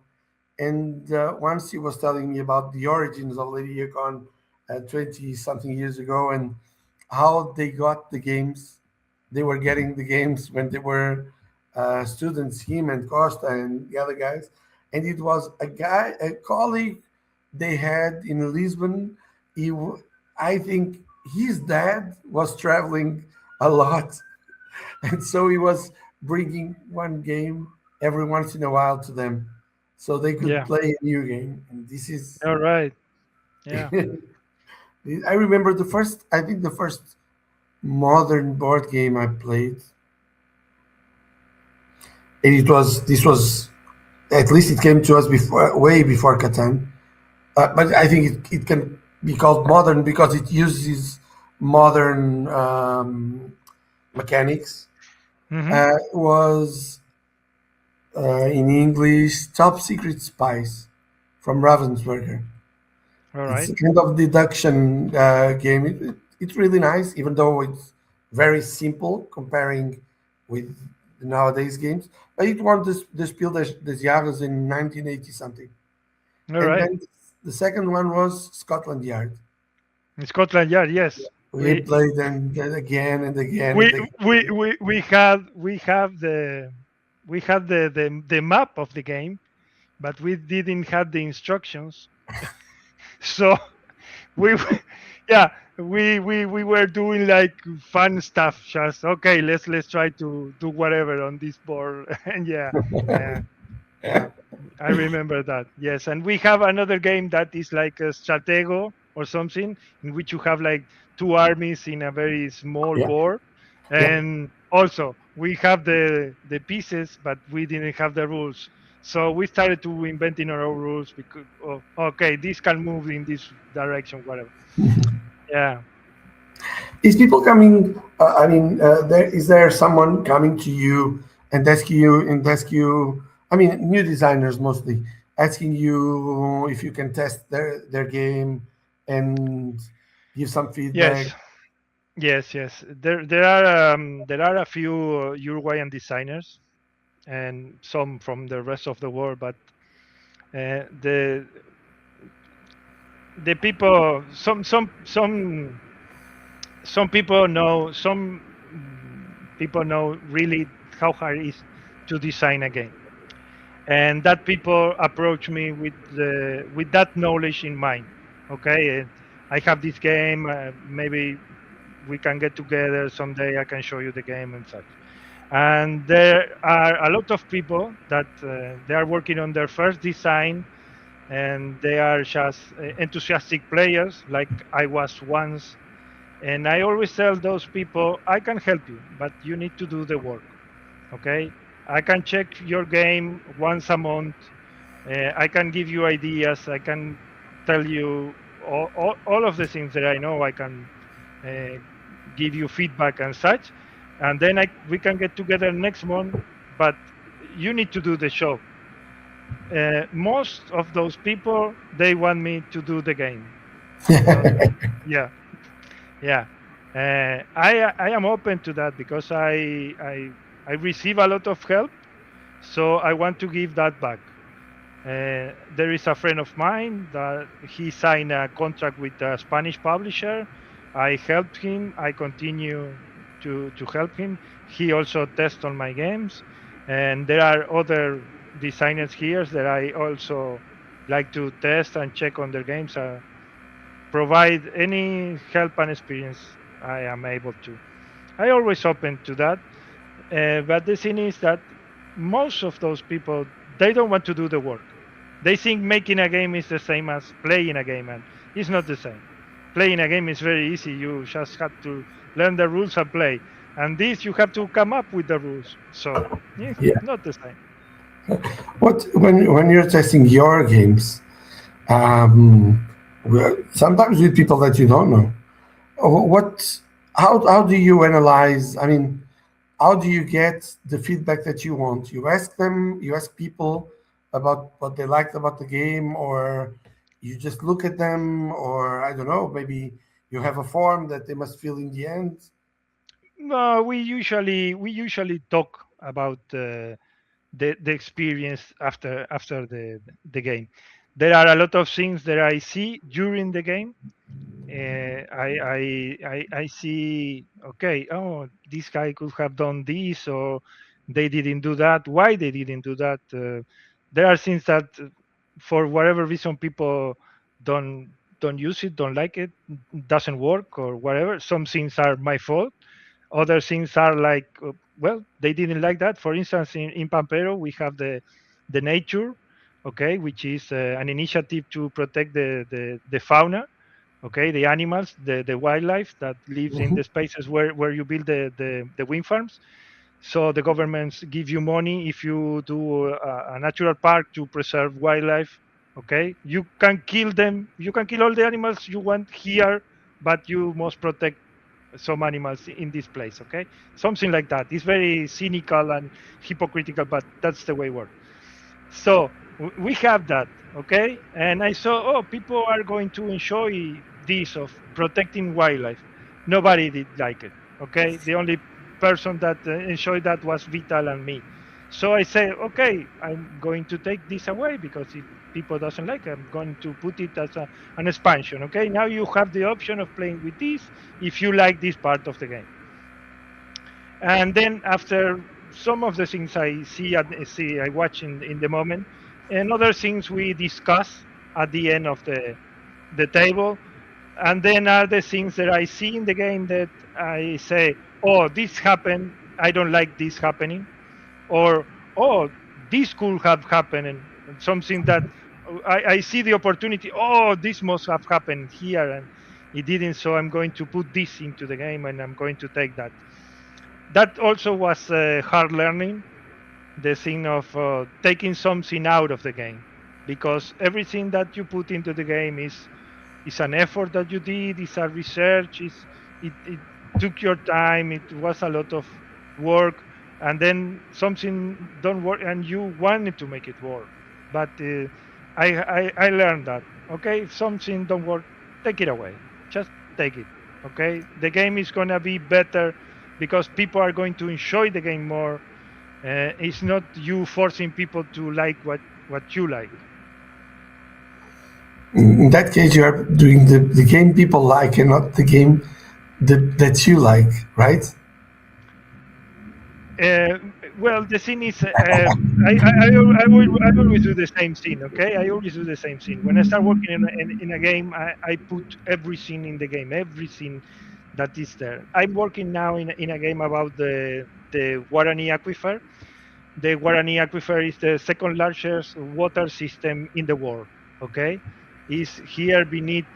and once he was telling me about the origins of Lady Yukon 20 something years ago, and how they got the games. They were getting the games when they were students, him and Costa and the other guys. And it was a colleague they had in Lisbon. I think his dad was traveling a lot. And so he was bringing one game every once in a while to them so they could yeah. play a new game. And this is, All right. Yeah. I remember I think the first modern board game I played, and this was, at least it came to us before, way before Catan. But I think it can be called modern because it uses modern mechanics. Mm-hmm. Was in English Top Secret Spies from Ravensburger. All It's right. a kind of deduction game. It's really nice, even though it's very simple comparing with nowadays games. But it won the Spiel des Jahres in 1980 something. All And right. then the second one was Scotland Yard. In Scotland Yard, yes. We We played them again and again we and again. we had the map of the game, but we didn't have the instructions. So we yeah, we were doing like fun stuff. Just okay, let's try to do whatever on this board. And yeah, yeah. Yeah, I remember that. Yes, and we have another game that is like a Stratego or something, in which you have like two armies in a very small Yeah, board, yeah. and also we have the pieces, but we didn't have the rules. So we started to inventing our own rules because okay, this can move in this direction, whatever. Yeah. Is people coming? I mean, there someone coming to you and ask you? I mean, new designers mostly asking you if you can test their game and give some feedback. Yes. Yes, yes. There are a few Uruguayan designers and some from the rest of the world, but the people, some people know, people know really how hard it is to design a game, and that people approach me with that knowledge in mind. Okay, and I have this game. Maybe we can get together someday. I can show you the game and such. And there are a lot of people that they are working on their first design, and they are just enthusiastic players like I was once. And I always tell those people, I can help you, but you need to do the work. Okay, I can check your game once a month. I can give you ideas. I can tell you all of the things that I know. I can uh, give you feedback and such, and then we can get together next month. But you need to do the show. Most of those people, they want me to do the game. Not, yeah, yeah. I am open to that because I receive a lot of help, so I want to give that back. There is a friend of mine that he signed a contract with a Spanish publisher. I helped him. I continue to help him. He also tests on my games, and there are other designers here that I also like to test and check on their games. Provide any help and experience I am able to. I always open to that. But the thing is that most of those people, they don't want to do the work. They think making a game is the same as playing a game, and it's not the same. Playing a game is very easy. You just have to learn the rules and play. And this, you have to come up with the rules. So, yeah, Yeah. not the same. What when you're testing your games, um, sometimes with people that you don't know, what how do you analyze? I mean, how do you get the feedback that you want? You ask them, you ask people about what they liked about the game, or you just look at them, or I don't know, maybe you have a form that they must fill in the end. No, we usually talk about the experience after the game. There are a lot of things that I see during the game. I see, okay, oh, this guy could have done this, or they didn't do that. Why they didn't do that? There are things that, for whatever reason, people don't don't use it, don't like it, doesn't work, or whatever. Some things are my fault. Other things are like, well, they didn't like that. For instance, in Pampero, we have the nature, okay, which is an initiative to protect the fauna, okay, the animals, the wildlife that lives in Mhm. the spaces where you build the wind farms. So the governments give you money if you do a natural park to preserve wildlife. Okay, you can kill them, you can kill all the animals you want here, but you must protect some animals in this place. Okay, something like that. It's very cynical and hypocritical, but that's the way it works. So we have that, okay? And I saw, oh, people are going to enjoy this of protecting wildlife. Nobody did like it, okay? The only person that enjoyed that was Vital and me. So I say, okay, I'm going to take this away because if people doesn't like it, I'm going to put it as an expansion, okay? Now you have the option of playing with this if you like this part of the game. And then after some of the things I see I watch in the moment, and other things we discuss at the end of the table, and then are the things that I see in the game that I say, oh, this happened, I don't like this happening, or oh, this could have happened, and something that I see the opportunity, oh, this must have happened here and it didn't, so I'm going to put this into the game and I'm going to take that. That also was hard learning, the thing of taking something out of the game, because everything that you put into the game is an effort that you did, is a research, it took your time, it was a lot of work, and then something don't work and you wanted to make it work. But I learned that, okay, if something don't work, take it away, just take it. Okay, the game is gonna be better because people are going to enjoy the game more. It's not you forcing people to like what you like. In that case, you are doing the game people like and not the game that you like, right? Uh, well, the thing is, I always do the same thing. Okay, I always do the same thing. When I start working in a game, I put everything in the game, everything that is there. I'm working now in a game about the Guarani aquifer. The Guarani aquifer is the second largest water system in the world. Okay, is here beneath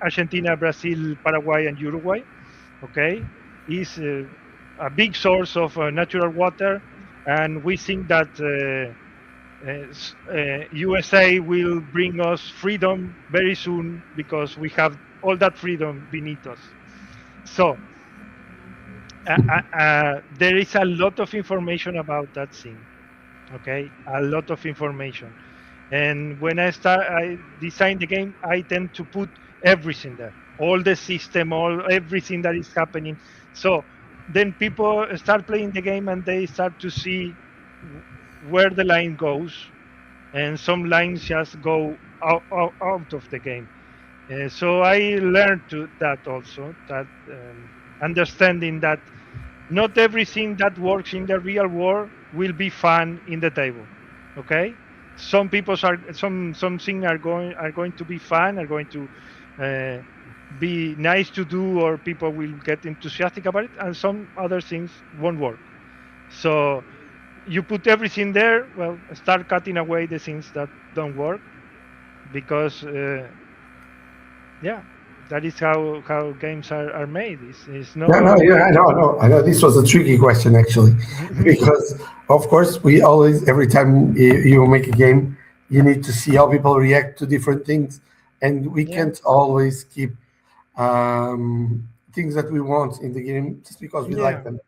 Argentina, Brazil, Paraguay, and Uruguay. Okay, is a big source of natural water, and we think that USA will bring us freedom very soon because we have all that freedom beneath us. So there is a lot of information about that thing. Okay, a lot of information. And when I design the game, I tend to put everything there, all the system, all everything that is happening. So then people start playing the game and they start to see where the line goes, and some lines just go out of the game. So I learned to that also, that understanding that not everything that works in the real world will be fun in the table. Okay, some things are going to be fun, are going to uh, be nice to do, or people will get enthusiastic about it, and some other things won't work. So you put everything there. Well, start cutting away the things that don't work, because yeah, that is how games are made. It's no No, no, other yeah, way. I know. This was a tricky question actually, because of course we always, every time you make a game, you need to see how people react to different things, and we Yeah, can't always keep things that we want in the game just because we like yeah. them,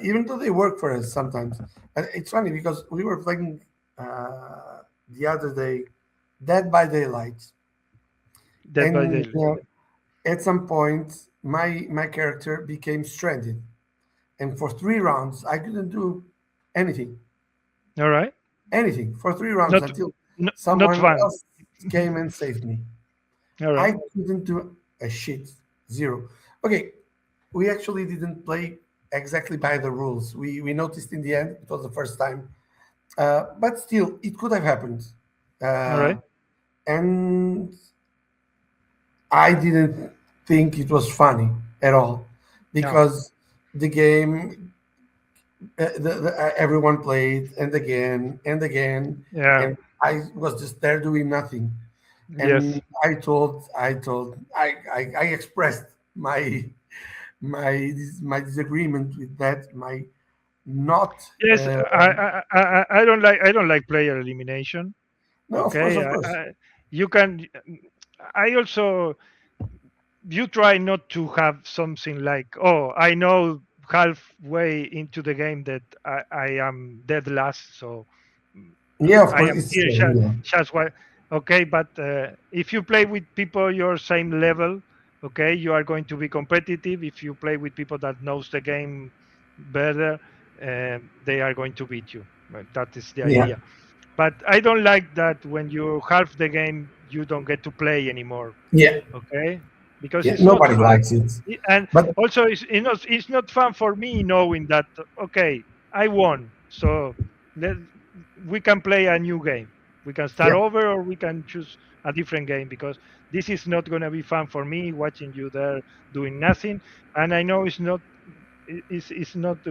even though they work for us sometimes. And it's funny because we were playing the other day, Dead by Daylight, Dead by and Daylight. at some point my character became stranded, and for 3 rounds I couldn't do anything, All right. for 3 rounds Not until not someone fun. else came and saved me. All I right. couldn't do a shit, zero. Okay, we actually didn't play exactly by the rules. We noticed in the end it was the first time, but still it could have happened, All uh, right. and I didn't think it was funny at all No. because the game, everyone played and again, Yeah. and I was just there doing nothing. And Yes. I expressed my disagreement with that, my not. Yes. I don't like player elimination. No, Okay. of course, You can. I also, you try not to have something like, oh, I know halfway into the game that I am dead last, so mm, yeah, of I course, am it's here yeah, just why. Okay, but if you play with people your same level, okay, you are going to be competitive. If you play with people that knows the game better, they are going to beat you. Well, that is the yeah, idea. But I don't like that when you half the game, you don't get to play anymore. yeah, Okay, because yeah. it's not Nobody fun. likes it, And but also it's not fun for me knowing that, okay, I won, so let, we can play a new game. We can start yeah, over, or we can choose a different game, because this is not going to be fun for me watching you there doing nothing. And I know it's not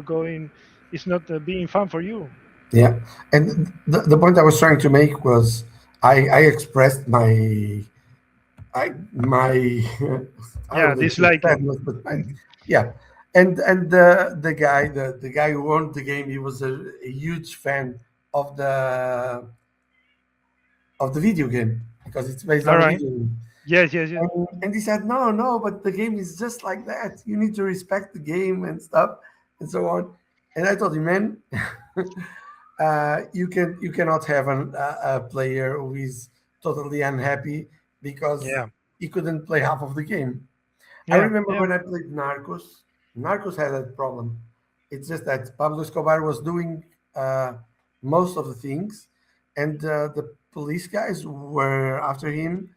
going, it's not being fun for you. yeah. And the point I was trying to make was I expressed my I Yeah, wouldn't say disliking. sadness, but yeah. And the guy who won the game, he was a huge fan of the video game because it's based All on a right. video game. Yes, yes, yes. And he said, no, no, but the game is just like that. You need to respect the game and stuff and so on. And I told him, man, you cannot have a player who is totally unhappy because Yeah. he couldn't play half of the game. I Yeah, remember yeah. when I played Narcos. Narcos had that problem. It's just that Pablo Escobar was doing most of the things, and the police guys were after him.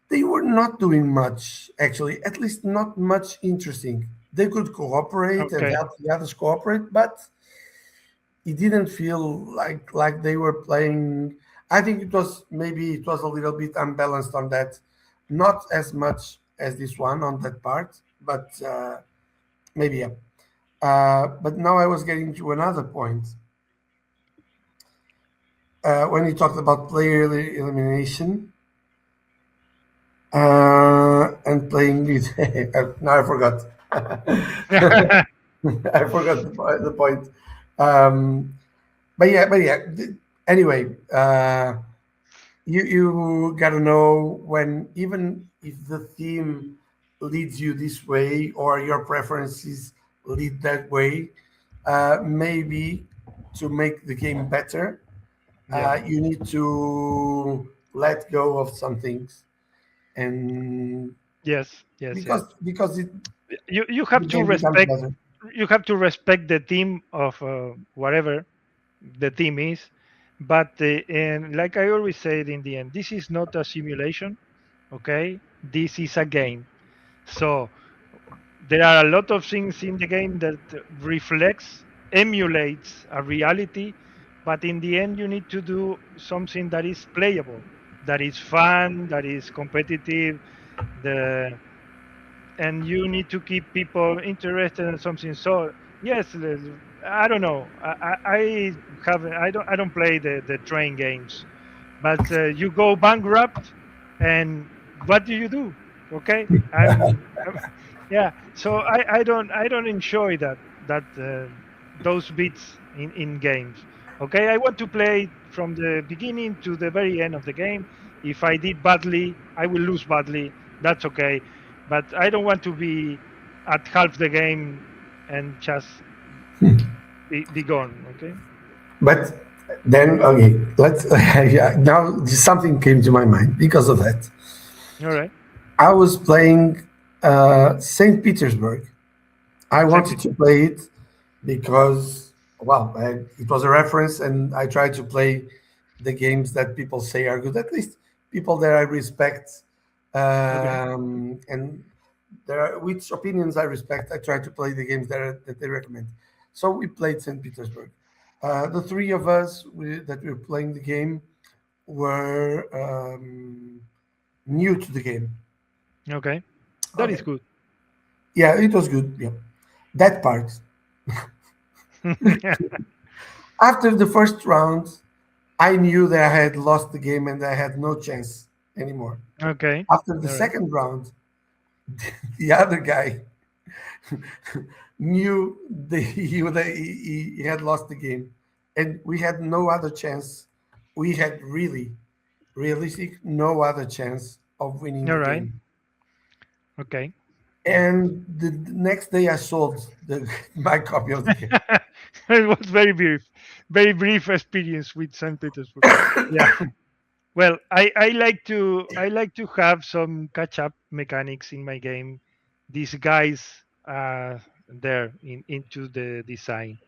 They were not doing much, actually, at least not much interesting. They could cooperate and Okay. help the others cooperate, but it didn't feel like they were playing. I think it was a little bit unbalanced on that, not as much as this one on that part, but maybe yeah. But now I was getting to another point when you talked about player elimination and playing with. Now I forgot. I forgot the point. Um, but yeah. Anyway, you gotta know when, even if the theme leads you this way or your preferences lead that way, maybe to make the game better, Yeah. you need to let go of some things, and Yes. Yes. Yes. because You the have to game becomes respect. better. You have to respect the theme of whatever the theme is. But and like I always said, in the end, this is not a simulation. Okay, this is a game. So there are a lot of things in the game that reflects, emulates a reality, but in the end, you need to do something that is playable, that is fun, that is competitive, the and you need to keep people interested in something. So yes, I don't know. I haven't. I don't play the train games, but you go bankrupt, and what do you do? Okay, yeah. So I don't enjoy that those bits in games. Okay, I want to play from the beginning to the very end of the game. If I did badly, I will lose badly. That's okay, but I don't want to be at half the game and just be gone. Okay. But then, okay, let's. Yeah, now something came to my mind because of that. All right. I was playing St. Petersburg. I Same wanted picture. to play it because, well, it was a reference, and I try to play the games that people say are good, at least people that I respect, Okay. and there are which opinions I respect. I try to play the games that they recommend. So we played St. Petersburg. The three of us that were playing the game were new to the game. Okay. That is Okay. good. Yeah, it was good. Yeah, that part. After the first round, I knew that I had lost the game and I had no chance anymore. Okay. After the All right. second round, the other guy knew that he had lost the game, and we had no other chance. We had really, realistic, no other chance of winning All the right. game. Okay. Yeah. And the next day, I sold my copy of the game. It was very brief experience with St. Petersburg. Yeah. Well, I like to have some catch up mechanics in my game. These guys there into the design.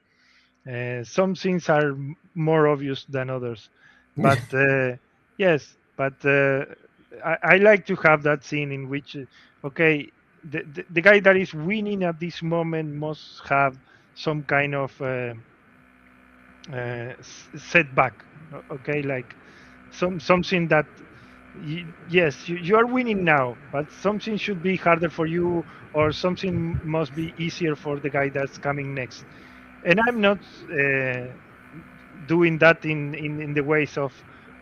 Some things are more obvious than others, but yes, but I like to have that scene in which, okay, the guy that is winning at this moment must have some kind of setback. Okay, like something that yes, you are winning now, but something should be harder for you, or something must be easier for the guy that's coming next. And I'm not doing that in the ways of,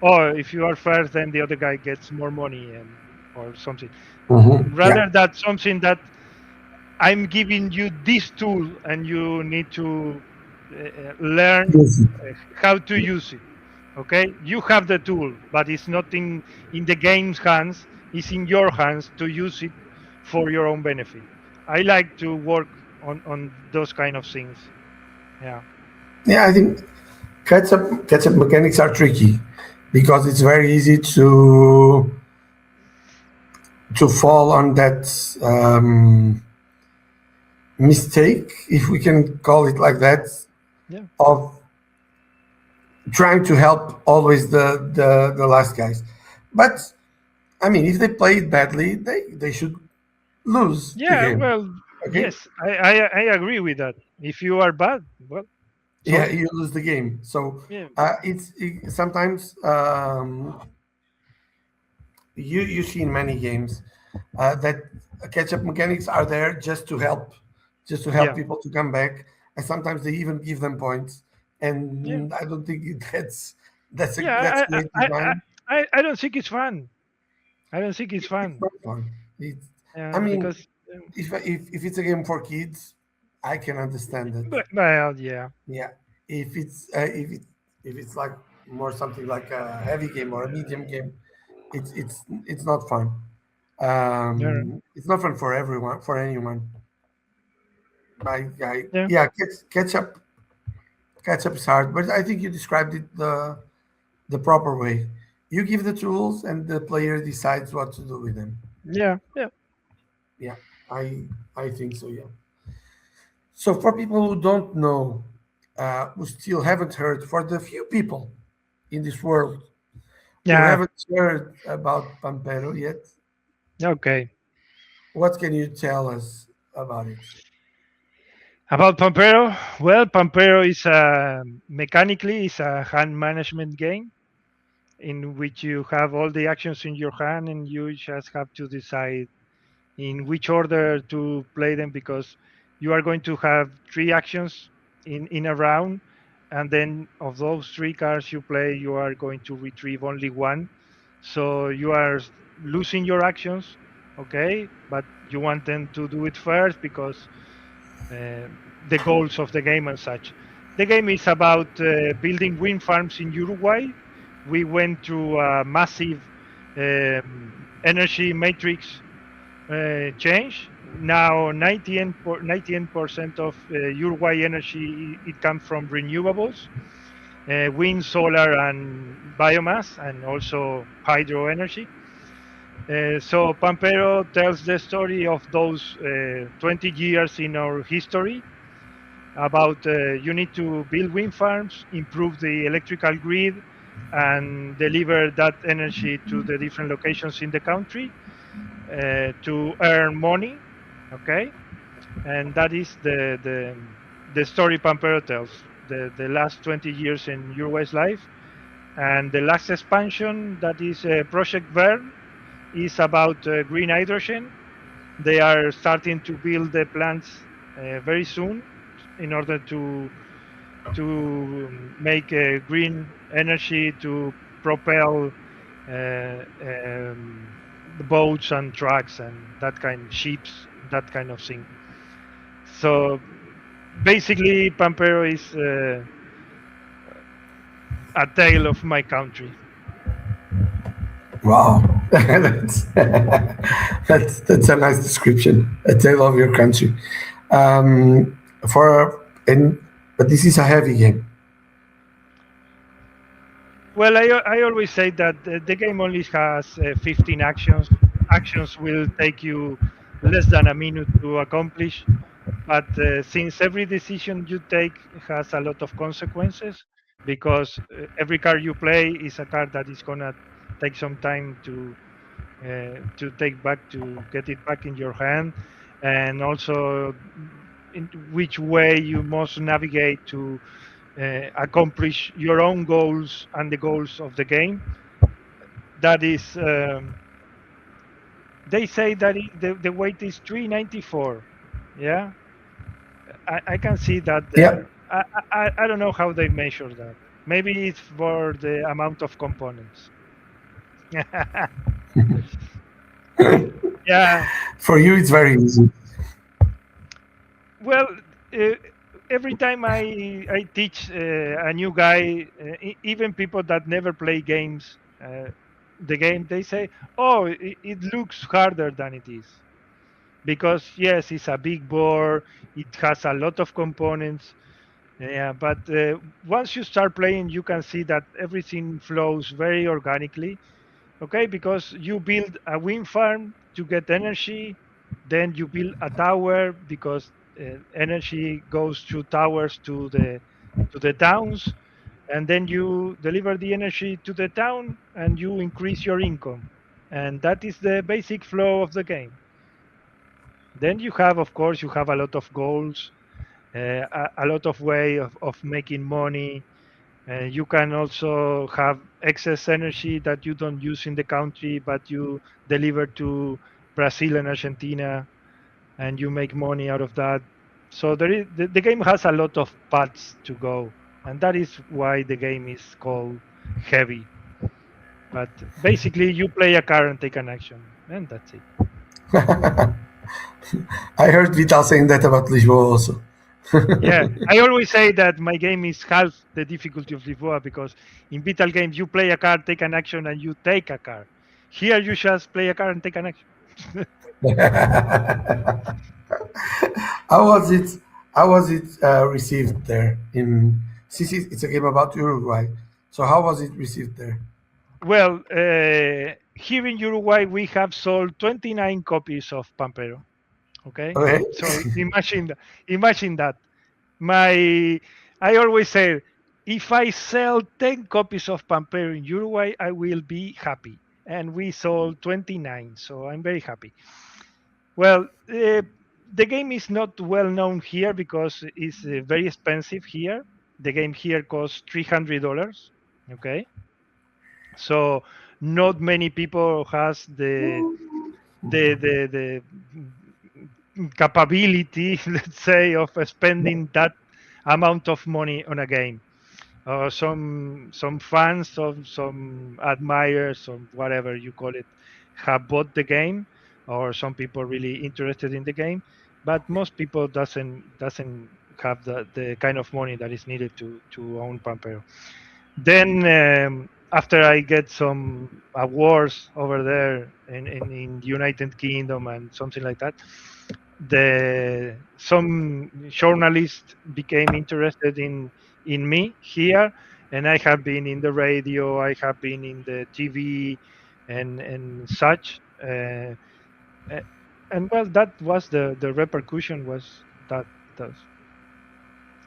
oh, if you are first then the other guy gets more money and or something. Yeah. Rather that something that I'm giving you this tool and you need to learn Yes. how to use it. Okay, you have the tool, but it's not in the game's hands. It's in your hands to use it for your own benefit. I like to work on those kind of things. Yeah. Yeah, I think catch up mechanics are tricky because it's very easy to fall on that mistake, if we can call it like that, Yeah. of trying to help always the last guys. But I mean, if they play it badly, they should lose the Yeah. game. Well, Okay, yes, I agree with that. If you are bad, well, yeah, sorry. you lose the game. So Yeah. sometimes you see in many games that catch-up mechanics are there just to help Yeah. people to come back, and sometimes they even give them points. Yeah. And I don't think that's Yeah. great design. I don't think it's fun. I don't think it's It's fun. not fun. I mean, Because, if it's a game for kids, I can understand that. but, well, yeah. Yeah, if it's if it's like more something like a heavy game or a medium game, it's not fun. Yeah. It's not fun for everyone, for anyone. Yeah. Yeah, catch up is hard, but I think you described it the proper way. You give the tools, and the player decides what to do with them. Yeah. Yeah. Yeah, I think so. Yeah. So for people who don't know, who still haven't heard, for the few people in this world who Yeah. haven't heard about Pampero yet, Okay. what can you tell us about it? About Pampero, well, Pampero is mechanically is a hand management game in which you have all the actions in your hand and you just have to decide in which order to play them, because you are going to have three actions in a round, and then of those three cards you play, you are going to retrieve only one. So you are losing your actions, okay, but you want them to do it first because uh, the goals of the game and such. The game is about building wind farms in Uruguay. We went through a massive energy matrix change. Now 98% of Uruguay energy it comes from renewables, wind, solar, and biomass, and also hydro energy. So Pampero tells the story of those 20 years in our history about you need to build wind farms, improve the electrical grid, and deliver that energy to the different locations in the country to earn money. Okay, and that is the story Pampero tells. The last 20 years in Uruguay's life, and the last expansion, that is Project Vern, is about green hydrogen. They are starting to build the plants very soon in order to make green energy to propel the boats and trucks and that kind ships, that kind of thing. So basically, Pampero is a tale of my country. Wow, that's a nice description. A tale of your country. For and But this is a heavy game. Well, I always say that the game only has 15 actions. Actions will take you less than a minute to accomplish. But since every decision you take has a lot of consequences, because every card you play is a card that is gonna take some time to take back, to get it back in your hand, and also in which way you must navigate to accomplish your own goals and the goals of the game. That is, they say that the weight is 394. Yeah, I can see that Yeah, there. I don't know how they measure that. Maybe it's for the amount of components. Yeah. for you it's very easy. Well, uh, every time I teach a new guy, even people that never play games, the game, they say, "Oh, it looks harder than it is." Because yes, it's a big board, it has a lot of components. Yeah, but once you start playing, you can see that everything flows very organically. Okay, because you build a wind farm to get energy, then you build a tower because energy goes through towers to the towns, and then you deliver the energy to the town and you increase your income, and that is the basic flow of the game. Then you have, of course, you have a lot of goals, a lot of way of making money. You can also have excess energy that you don't use in the country, but you deliver to Brazil and Argentina, and you make money out of that. So the game has a lot of paths to go, and that is why the game is called heavy. But basically, you play a card and take an action, and that's it. I heard Vital saying that about Lisboa also. Yeah, I always say that my game is half the difficulty of Lisboa because in Vital games you play a card, take an action, and you take a card. Here you just play a card and take an action. How was it? How was it received there in CC? It's a game about Uruguay. So how was it received there? Well, here in Uruguay we have sold 29 copies of Pampero. Okay, Okay. so imagine that. My I always say if I sell 10 copies of Pampero in Uruguay, I will be happy. And we sold 29, so I'm very happy. Well, the game is not well known here because it's very expensive here. The game here costs $300. Okay, so not many people has the capability, let's say, of spending that amount of money on a game. Some fans, some admirers, or whatever you call it, have bought the game, or some people really interested in the game, but most people doesn't have the kind of money that is needed to own Pampero. Then after I get some awards over there in the United Kingdom and something like that, the some journalists became interested in me here, and I have been in the radio, I have been in the TV, and such. Uh, and well, that was the repercussion was that does.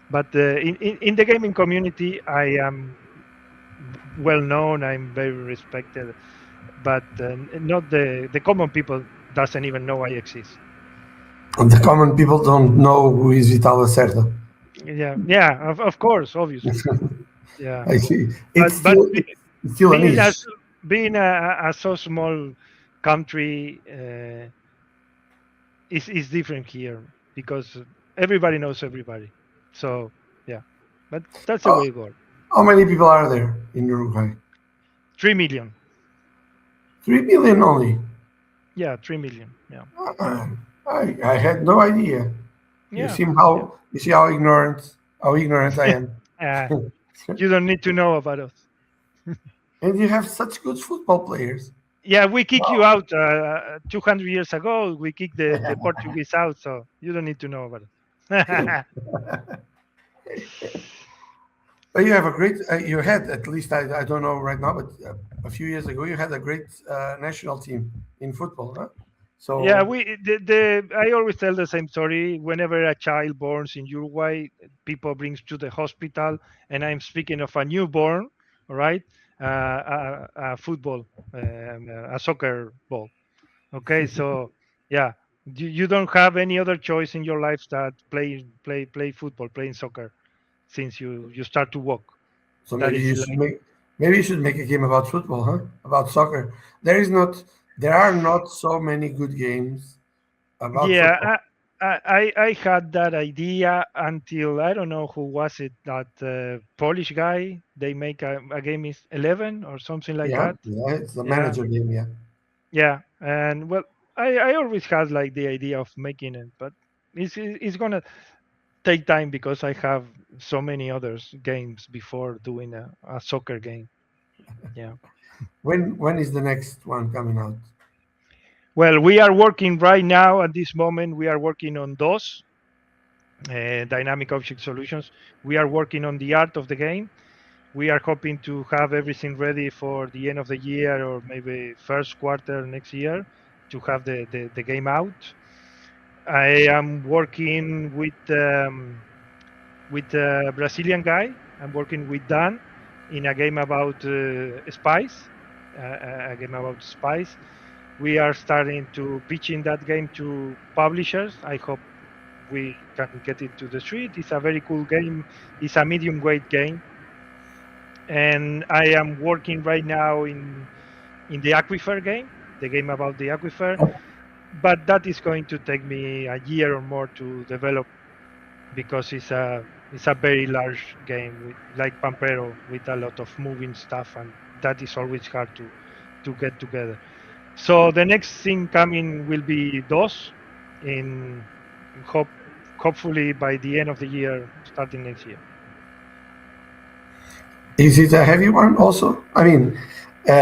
But in the gaming community, I am well known. I'm very respected, but not the common people doesn't even know I exist. The common people don't know who is Vital Lacerda. Yeah, yeah, of course, obviously, yeah. I see. But It's still a being niche. being a so small country is different here because everybody knows everybody. So yeah, but that's the way Oh, it goes. how many people are there in Uruguay? 3 million. 3 million only. Yeah, 3 million. Yeah, Uh, I had no idea. yeah, yeah. You see how ignorant I am. uh, you don't need to know about us. And you have such good football players. Yeah, we kick you Wow. out 200 years ago. We kicked the Portuguese out, so you don't need to know about it. But you have a great. You had at least I don't know right now, but a few years ago you had a great national team in football, huh? Yeah, So the I always tell the same story. Whenever a child borns in Uruguay, people brings to the hospital, and I'm speaking of a newborn, all right, a football, a soccer ball. Okay, so yeah, you don't have any other choice in your life that play football, playing soccer since you start to walk. so That is like maybe you should make a game about football, huh? About soccer. There is not there are not so many good games about yeah. football. I had that idea until I don't know who was it that Polish guy they make a game is 11 or something like Yeah, that. yeah, it's the Yeah, manager game. Yeah. yeah, and well, I always had like the idea of making it, but it's gonna take time because I have so many others games before doing a soccer game. Yeah. When is the next one coming out? Well, we are working right now at this moment. We are working on DOS, dynamic object solutions. We are working on the art of the game. We are hoping to have everything ready for the end of the year or maybe first quarter next year to have the game out. I am working with a Brazilian guy. I'm working with Dan in a game about spies, a game about spies. We are starting to pitching that game to publishers. I hope we can get it to the street. It's a very cool game. It's a medium weight game, and I am working right now in the Aquifer game, the game about the Aquifer. But that is going to take me a year or more to develop because it's a very large game with like Pampero with a lot of moving stuff, and that is always hard to get together. So the next thing coming will be DOS in hope hopefully by the end of the year, starting next year. Is it a heavy one also? I mean,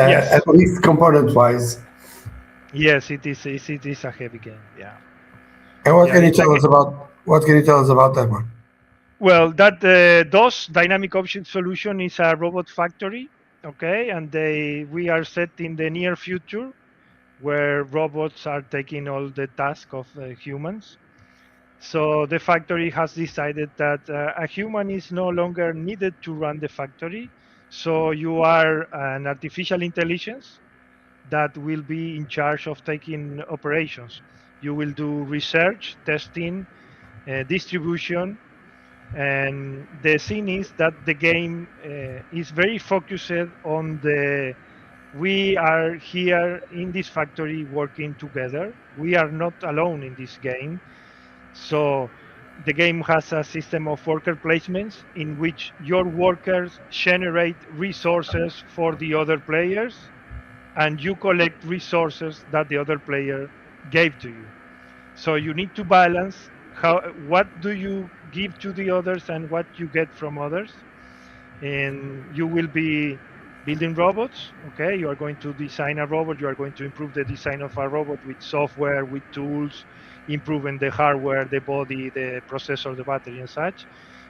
Yes, at least component wise. yes, it is a heavy game. Yeah, And what yeah, can you it's a tell us about that one? well, that DOS dynamic object solution is a robot factory, okay, and they we are set in the near future where robots are taking all the task of humans. So the factory has decided that a human is no longer needed to run the factory. So you are an artificial intelligence that will be in charge of taking operations. You will do research, testing, distribution, and the thing is that the game is very focused on the we are here in this factory working together. We are not alone in this game. So the game has a system of worker placements in which your workers generate resources for the other players and you collect resources that the other player gave to you. So you need to balance how what do you give to the others and what you get from others. And you will be building robots. Okay, you are going to design a robot. You are going to improve the design of a robot with software, with tools, improving the hardware, the body, the processor, the battery, and such,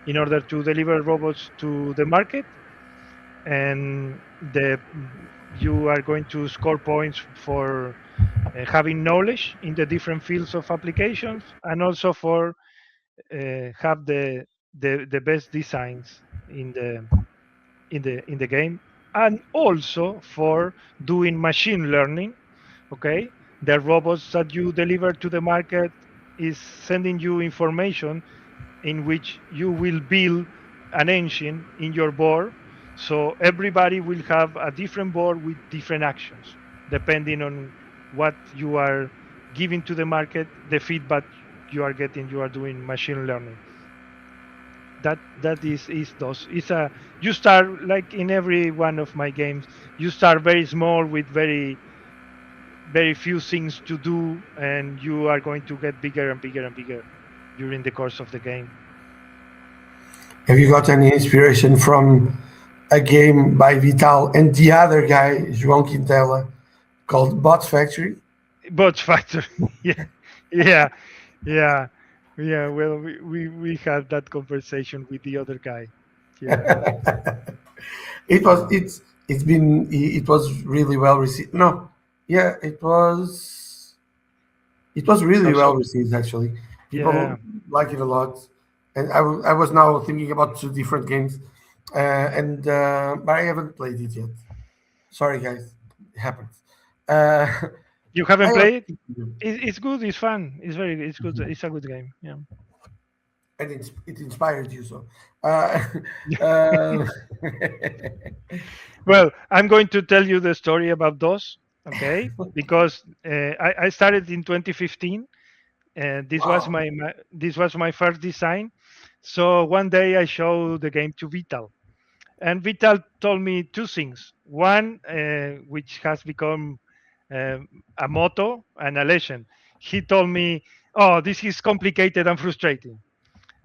in order to deliver robots to the market. And the you are going to score points for having knowledge in the different fields of applications, and also for have the best designs in the game, and also for doing machine learning. Okay, the robots that you deliver to the market is sending you information in which you will build an engine in your board. So everybody will have a different board with different actions depending on what you are giving to the market, the feedback you are getting. You are doing machine learning. That is those. It's a you start like in every one of my games. You start very small with very few things to do, and you are going to get bigger and bigger and bigger during the course of the game. Have you got any inspiration from a game by Vital and the other guy, João Quintela, called Bots Factory? Bots Factory. Yeah, yeah, yeah, yeah. Well, we had that conversation with the other guy. Yeah, It was yeah. it was really well received. No, yeah, it was really well Also, received actually. People yeah. like it a lot, and I was now thinking about two different games, and but I haven't played it yet. Sorry, guys, it happens. Uh, You I haven't have, played it? It's good. It's fun. It's very. It's good. It's a good game. Yeah. and it inspired you so. Uh, uh, Well, I'm going to tell you the story about DOS. Okay, because I started in 2015. wow. This was my first design. So one day I showed the game to Vital, and Vital told me two things. One, which has become a motto and a lesson. He told me, "Oh, this is complicated and frustrating."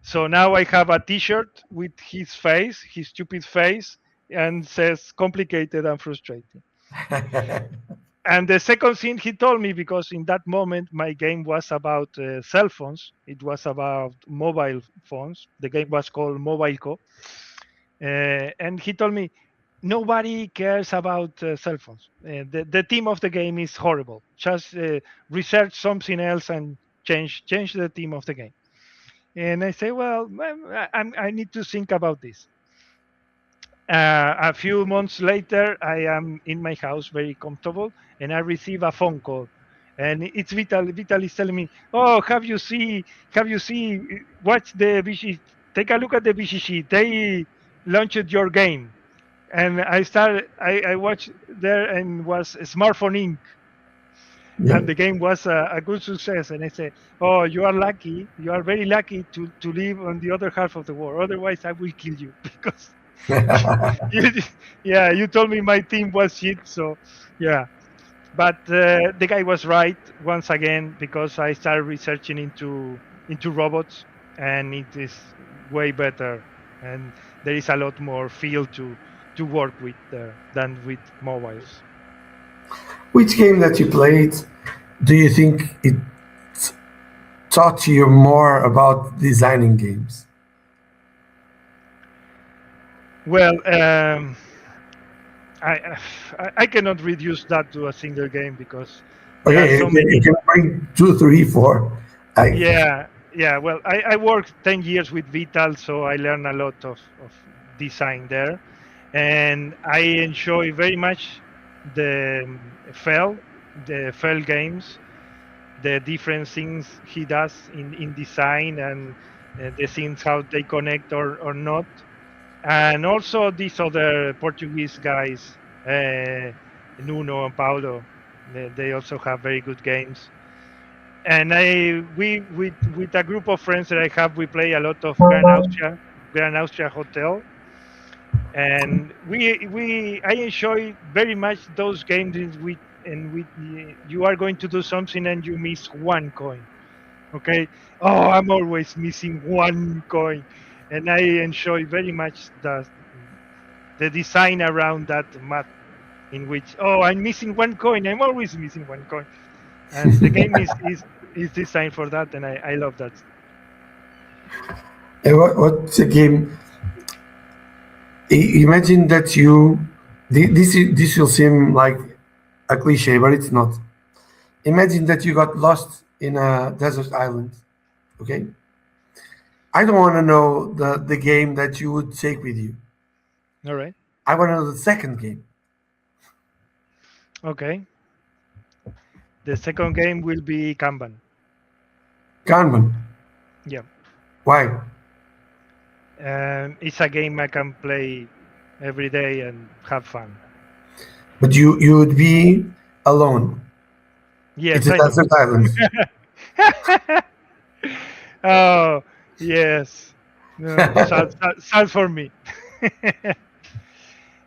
So now I have a T-shirt with his face, his stupid face, and says "complicated and frustrating." And the second thing he told me, because in that moment my game was about cell phones, it was about mobile phones. The game was called Mobile Co. And he told me nobody cares about cell phones. The theme of the game is horrible. Just research something else and change the theme of the game. And I say, well, I need to think about this. A few months later, I am in my house, very comfortable, and I receive a phone call, and it's Vital. Vital is telling me, "Oh, have you see, watch the BC, take a look at the BCC. They launched your game." And I watched there and was Smartphone Inc. Yeah. And the game was a good success. And I say, "Oh, you are lucky. You are very lucky to live on the other half of the world. Otherwise, I will kill you because you, yeah, you told me my team was shit." So, yeah, but the guy was right once again because I started researching into robots, and it is way better, and there is a lot more field to work with there than with mobiles. Which game that you played do you think it taught you more about designing games? Well, I I cannot reduce that to a single game because there are Okay, so many. you can bring two, three, four. I Yeah. Well, I worked 10 years with Vital, so I learned a lot of design there. And I enjoy very much the FEL games, the different things he does in design, and the things how they connect or not. And also these other Portuguese guys, Nuno and Paulo, they also have very good games. And we with a group of friends that I have, we play a lot of Grand Austria Hotel, and I enjoy very much those games in which you are going to do something and you miss one coin. Okay, oh, I'm always missing one coin, and I enjoy very much the design around that map in which, oh, I'm missing one coin. I'm always missing one coin, and the game is designed for that, and I love that. what's a game? Imagine that this will seem like a cliche, but it's not. Imagine that you got lost in a desert island. Okay, I don't want to know the game that you would take with you. All right. I want to know the second game. Okay. The second game will be Kanban. Kanban. Yeah. Why? It's a game I can play every day and have fun. But you would be alone. It's Yes, a I know. desert island. Oh, yes. No, sad for me.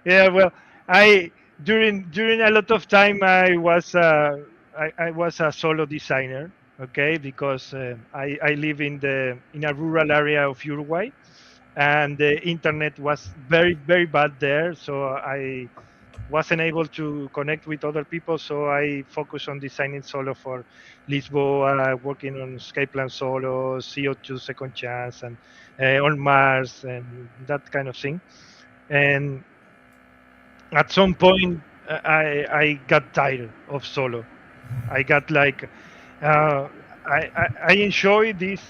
Yeah, well, I during a lot of time I was a solo designer, okay, because I live in a rural area of Uruguay, and the internet was very bad there, so I wasn't able to connect with other people, so I focused on designing solo for Lisboa, working on Skyplan solo, CO2 second chance, and on Mars and that kind of thing. And at some point, I got tired of solo. I got like uh, I enjoy this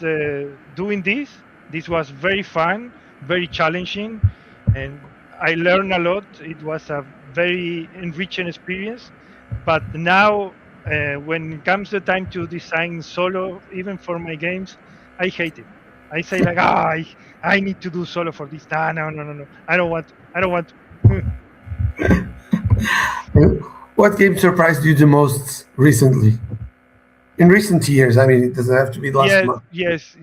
doing this. This was very fun, very challenging, and I learned a lot. It was a very enriching experience. But now, when it comes the time to design solo, even for my games, I hate it. I say like, I need to do solo for this. Nah, no. I don't want. I don't want. What game surprised you the most recently? In recent years, I mean, it doesn't have to be last Yeah, month. yes.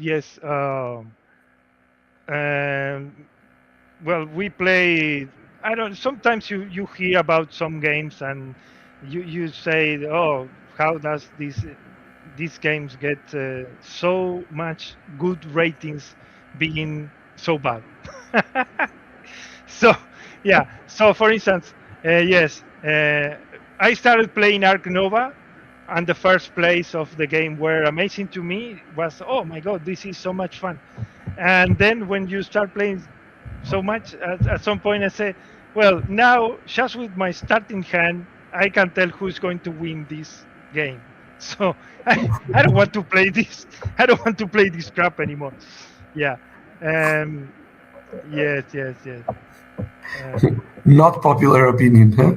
Um, well, we play. I don't. Sometimes you hear about some games and you say, "Oh, how does these games get so much good ratings being so bad?" So, yeah. So, for instance, yes, I started playing Ark Nova, and the first place of the game were amazing to me was, oh my god, this is so much fun. And then when you start playing so much. At some point, I say, well, now just with my starting hand, I can tell who's going to win this game. So I don't want to play this. I don't want to play this crap anymore. Yeah. Um. Yes. Yes. Yes. Um, Not popular opinion, huh?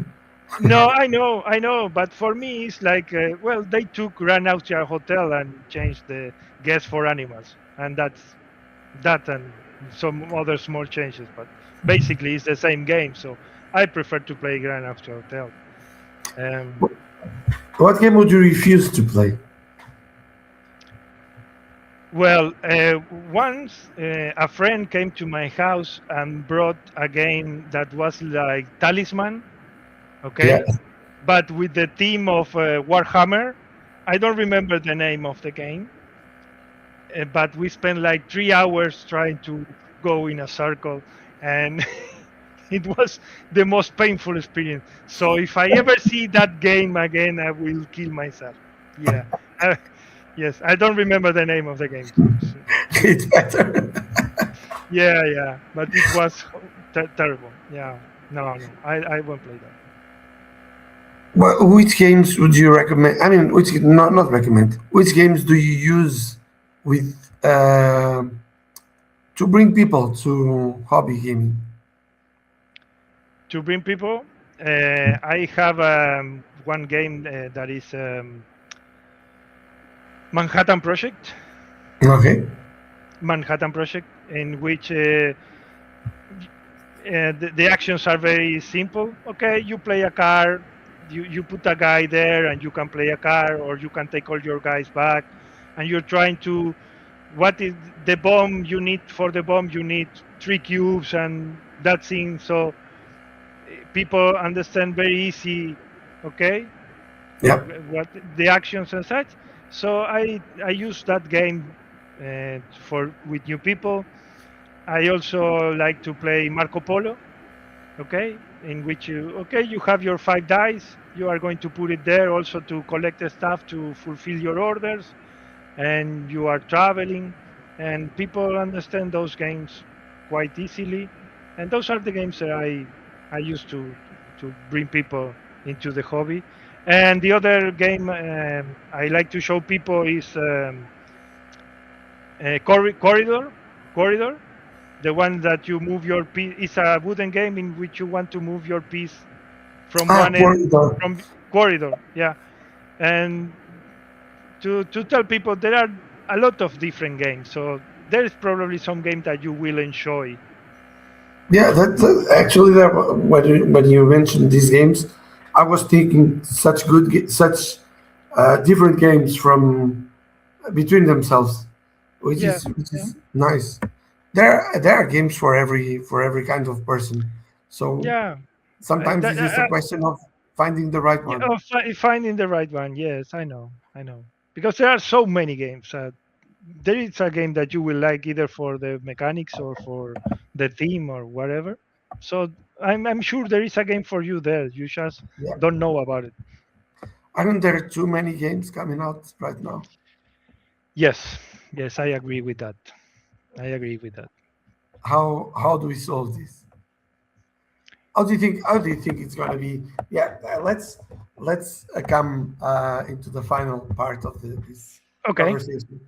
no, I know, but for me, it's like, well, they took Ran Out Your Hotel and changed the guest for animals, and that's that and some other small changes, but basically it's the same game. So I prefer to play Grand Auto Hotel. Um, What game would you refuse to play? well, once a friend came to my house and brought a game that was like Talisman, Yeah, okay, but with the theme of Warhammer. I don't remember the name of the game, but we spent like 3 hours trying to go in a circle, and it was the most painful experience. So if I ever see that game again, I will kill myself. Yeah. Uh, yes, I don't remember the name of the game. it's better. Yeah, yeah, but it was terrible. Yeah, no, no, I won't play that. Which games would you recommend? I mean, which not recommend. Which games do you use with to bring people to hobby gaming? To bring people, I have one game that is Manhattan Project. Okay. Manhattan Project, in which the actions are very simple. Okay, you play a card, you put a guy there, and you can play a card, or you can take all your guys back, and you're trying to. What is the bomb you need for the bomb? You need 3 cubes and that thing. So people understand very easy. Okay, Yeah. what the actions and such. So I use that game for with new people. I also like to play Marco Polo, okay, in which you have your 5 dice. You are going to put it there also to collect the stuff to fulfill your orders, and you are traveling, and people understand those games quite easily, and those are the games that I used to bring people into the hobby. And the other game I like to show people is corridor, the one that you move your piece. It's a wooden game in which you want to move your piece from Ah, one end, corridor. from corridor, yeah. And to tell people there are a lot of different games, so there is probably some game that you will enjoy. Yeah, actually that when you mentioned these games, I was thinking such different games from between themselves, which Yeah, is which yeah, is nice. There are games for every kind of person. So yeah. sometimes That, it's just a question of finding the right yeah, one. finding the right one. Yes, I know, because there are so many games. There is a game that you will like either for the mechanics or for the theme or whatever. So I'm sure there is a game for you there. You just Yeah, don't know about it. aren't there too many games coming out right now? Yes, yes, I agree with that. I agree with that. How do we solve this? How do you think it's gonna be? Yeah, let's come into the final part of this Okay. conversation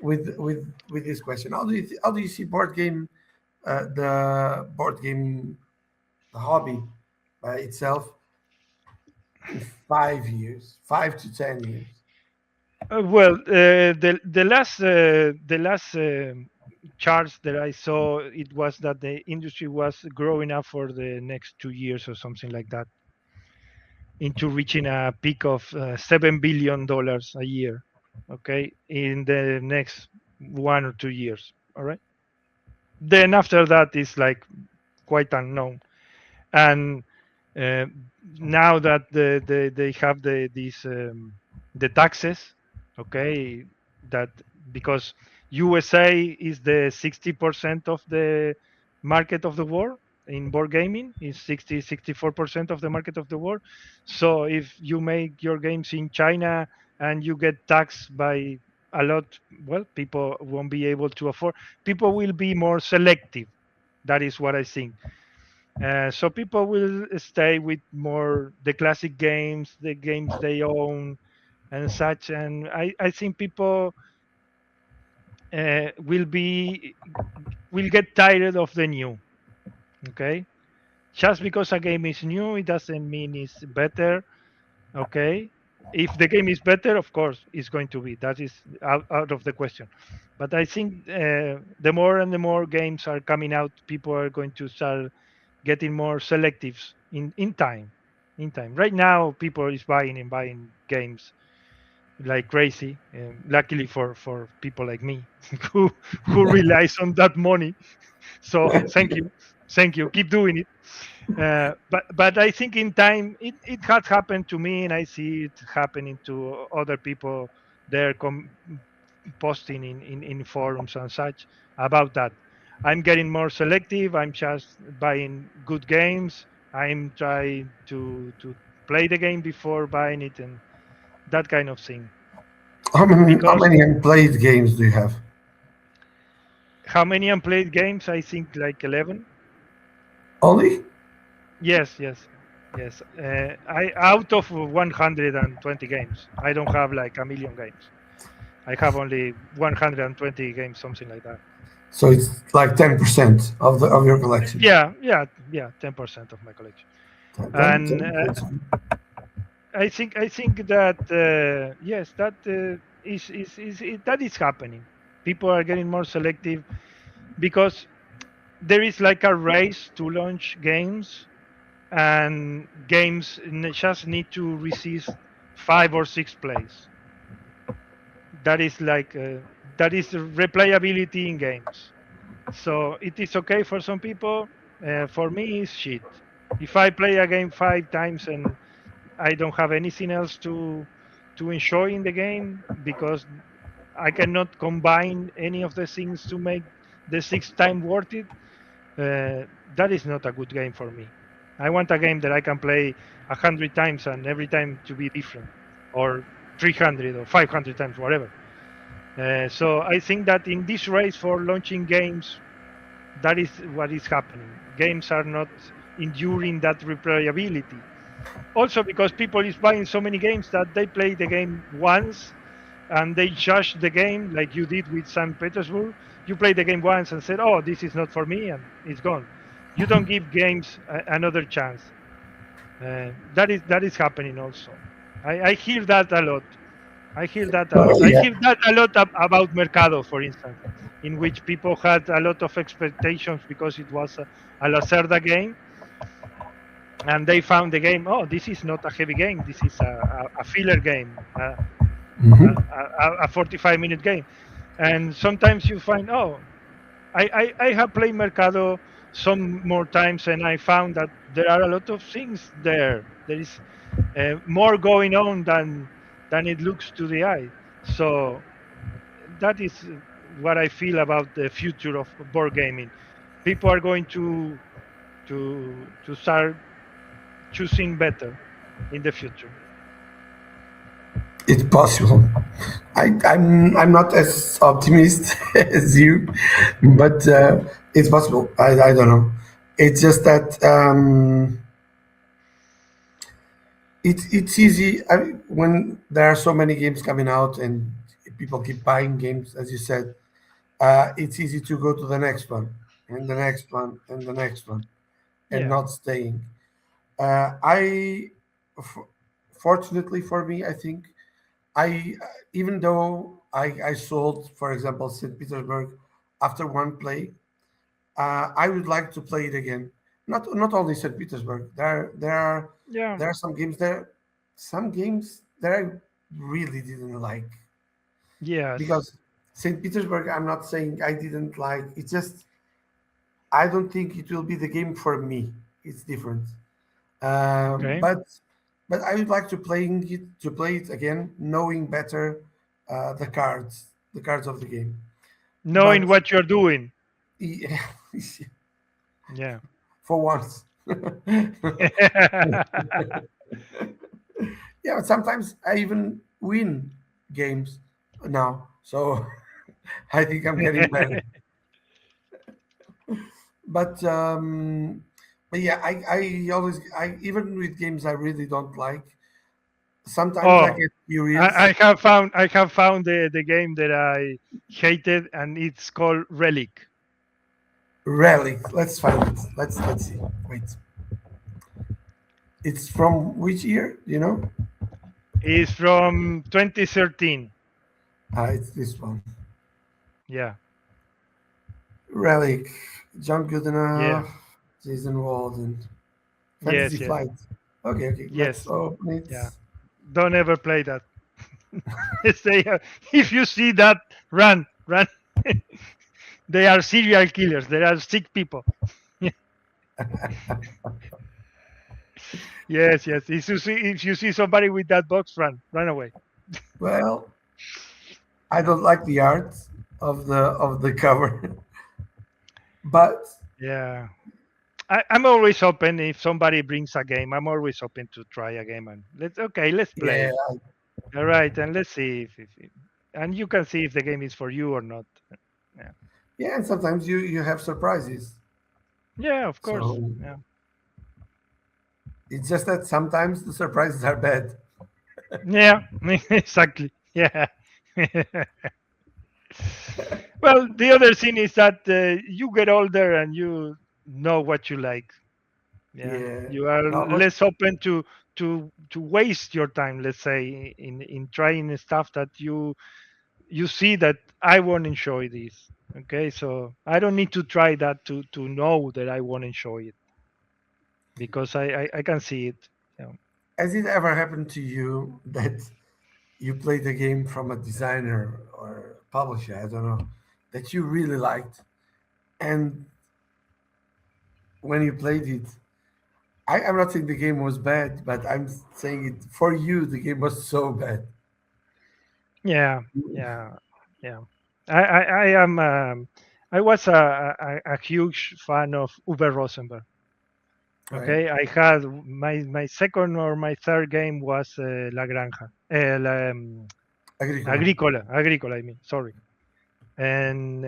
with this question. How do you see the board game the hobby by itself in 5 years, 5 to 10 years? Well, the last charts that I saw, it was that the industry was growing up for the next 2 years or something like that, into reaching a peak of $7 billion a year. Okay, in the next 1 or 2 years. All right. Then after that is like quite unknown. And uh, now that they have these the taxes, okay, that because USA is the 60% of the market of the world in board gaming, is 64% of the market of the world. So if you make your games in China and you get taxed by a lot, well, people won't be able to afford. People will be more selective. That is what I think. So people will stay with more the classic games, the games they own, and such. And I think people will be will get tired of the new. Okay, just because a game is new, it doesn't mean it's better. Okay, if the game is better, of course it's going to be. That is out of the question. But I think the more and the more games are coming out, people are going to start getting more selectives in time. In time, right now, people is buying and buying games like crazy. Luckily for people like me, who who relies on that money. So thank you, keep doing it. But I think in time it has happened to me, and I see it happening to other people. They're posting in forums and such about that. I'm getting more selective. I'm just buying good games. I'm trying to play the game before buying it and that kind of thing. How Because many unplayed games do you have? how many unplayed games? I think like 11. Only? Yes, yes, yes. I out of 120 games. I don't have like a million games. I have only 120 games, something like that. So it's like 10% of your collection. Yeah. 10% of my collection. And 10%. I think that yes, that that is happening. People are getting more selective because there is like a race to launch games, and games just need to resist 5 or 6 plays. That is like that is replayability in games. So it is okay for some people. For me, it's shit. If I play a game 5 times and I don't have anything else to enjoy in the game because I cannot combine any of the things to make the sixth time worth it, that is not a good game for me. I want a game that I can play 100 times and every time to be different, or 300 or 500 times, whatever. So I think that in this race for launching games, that is what is happening. Games are not enduring that replayability. Also because people is buying so many games that they play the game once and they judge the game like you did with St. Petersburg. You play the game once and said, "Oh, this is not for me," and it's gone. You don't give games another chance. That is happening also. I hear that a lot. I hear that a lot. Oh I yeah. hear that a lot about Mercado, for instance, in which people had a lot of expectations because it was a Lacerda game, and they found the game. Oh, this is not a heavy game. This is a filler game, a 45-minute game. And sometimes you find, oh, I have played Mercado some more times, and I found that there are a lot of things there. There is more going on than it looks to the eye. So that is what I feel about the future of board gaming. People are going to start choosing better in the future. It's possible. I'm not as optimist as you, but it's possible. I don't know. It's just that it's easy when there are so many games coming out and people keep buying games, as you said. It's easy to go to the next one and the next one and the next one and Yeah, not staying. I, f- fortunately for me, I think I, even though I sold, for example, St. Petersburg after one play, I would like to play it again. Not only St. Petersburg. yeah, There are some games there, some games that I really didn't like yes. because St. Petersburg. I'm not saying I didn't like. It's just I don't think it will be the game for me. It's different. Um, Okay. but but I would like to play it again, knowing better the cards of the game. Knowing But what you're doing. yeah, Yeah. for once, yeah. But sometimes I even win games now, so I think I'm getting better. but but yeah, I always I even with games I really don't like. Sometimes I Oh, get curious. I have found the game that I hated, and it's called Relic. Relic. Let's find it. Let's see. Wait, it's from which year? Do you know? It's from 2013. Ah, it's this one. Yeah, Relic. John yeah, Goodenough, Jason Walden, Fantasy yes, yes, Flight. Okay, okay. Let's yes, open it. yeah. Don't ever play that. Stay, if you see that, run, run. They are serial killers. They are sick people. Yes, yes. If you see somebody with that box, run, run away. Well, I don't like the art of the cover, but Yeah. I'm always open if somebody brings a game. I'm always open to try a game and let's yeah, play. All right, and let's see if and you can see if the game is for you or not. Yeah, yeah. And sometimes you have surprises. yeah, of course. So Yeah, it's just that sometimes the surprises are bad. yeah, exactly. Yeah. Well, the other thing is that you get older and you know what you like. Yeah, Yeah. you are No, but less open to waste your time. Let's say in trying stuff that you see that I won't enjoy this. Okay, so I don't need to try that to know that I won't enjoy it because I can see it. Yeah. has it ever happened to you that you played a game from a designer or publisher, I don't know, that you really liked, and when you played it, I'm not saying the game was bad, but I'm saying it for you, the game was so bad. Yeah, yeah, yeah. I am. I was a huge fan of Uwe Rosenberg. Right? Okay, I had my second or my third game was La Granja, Agricola. Agricola. I mean, sorry. And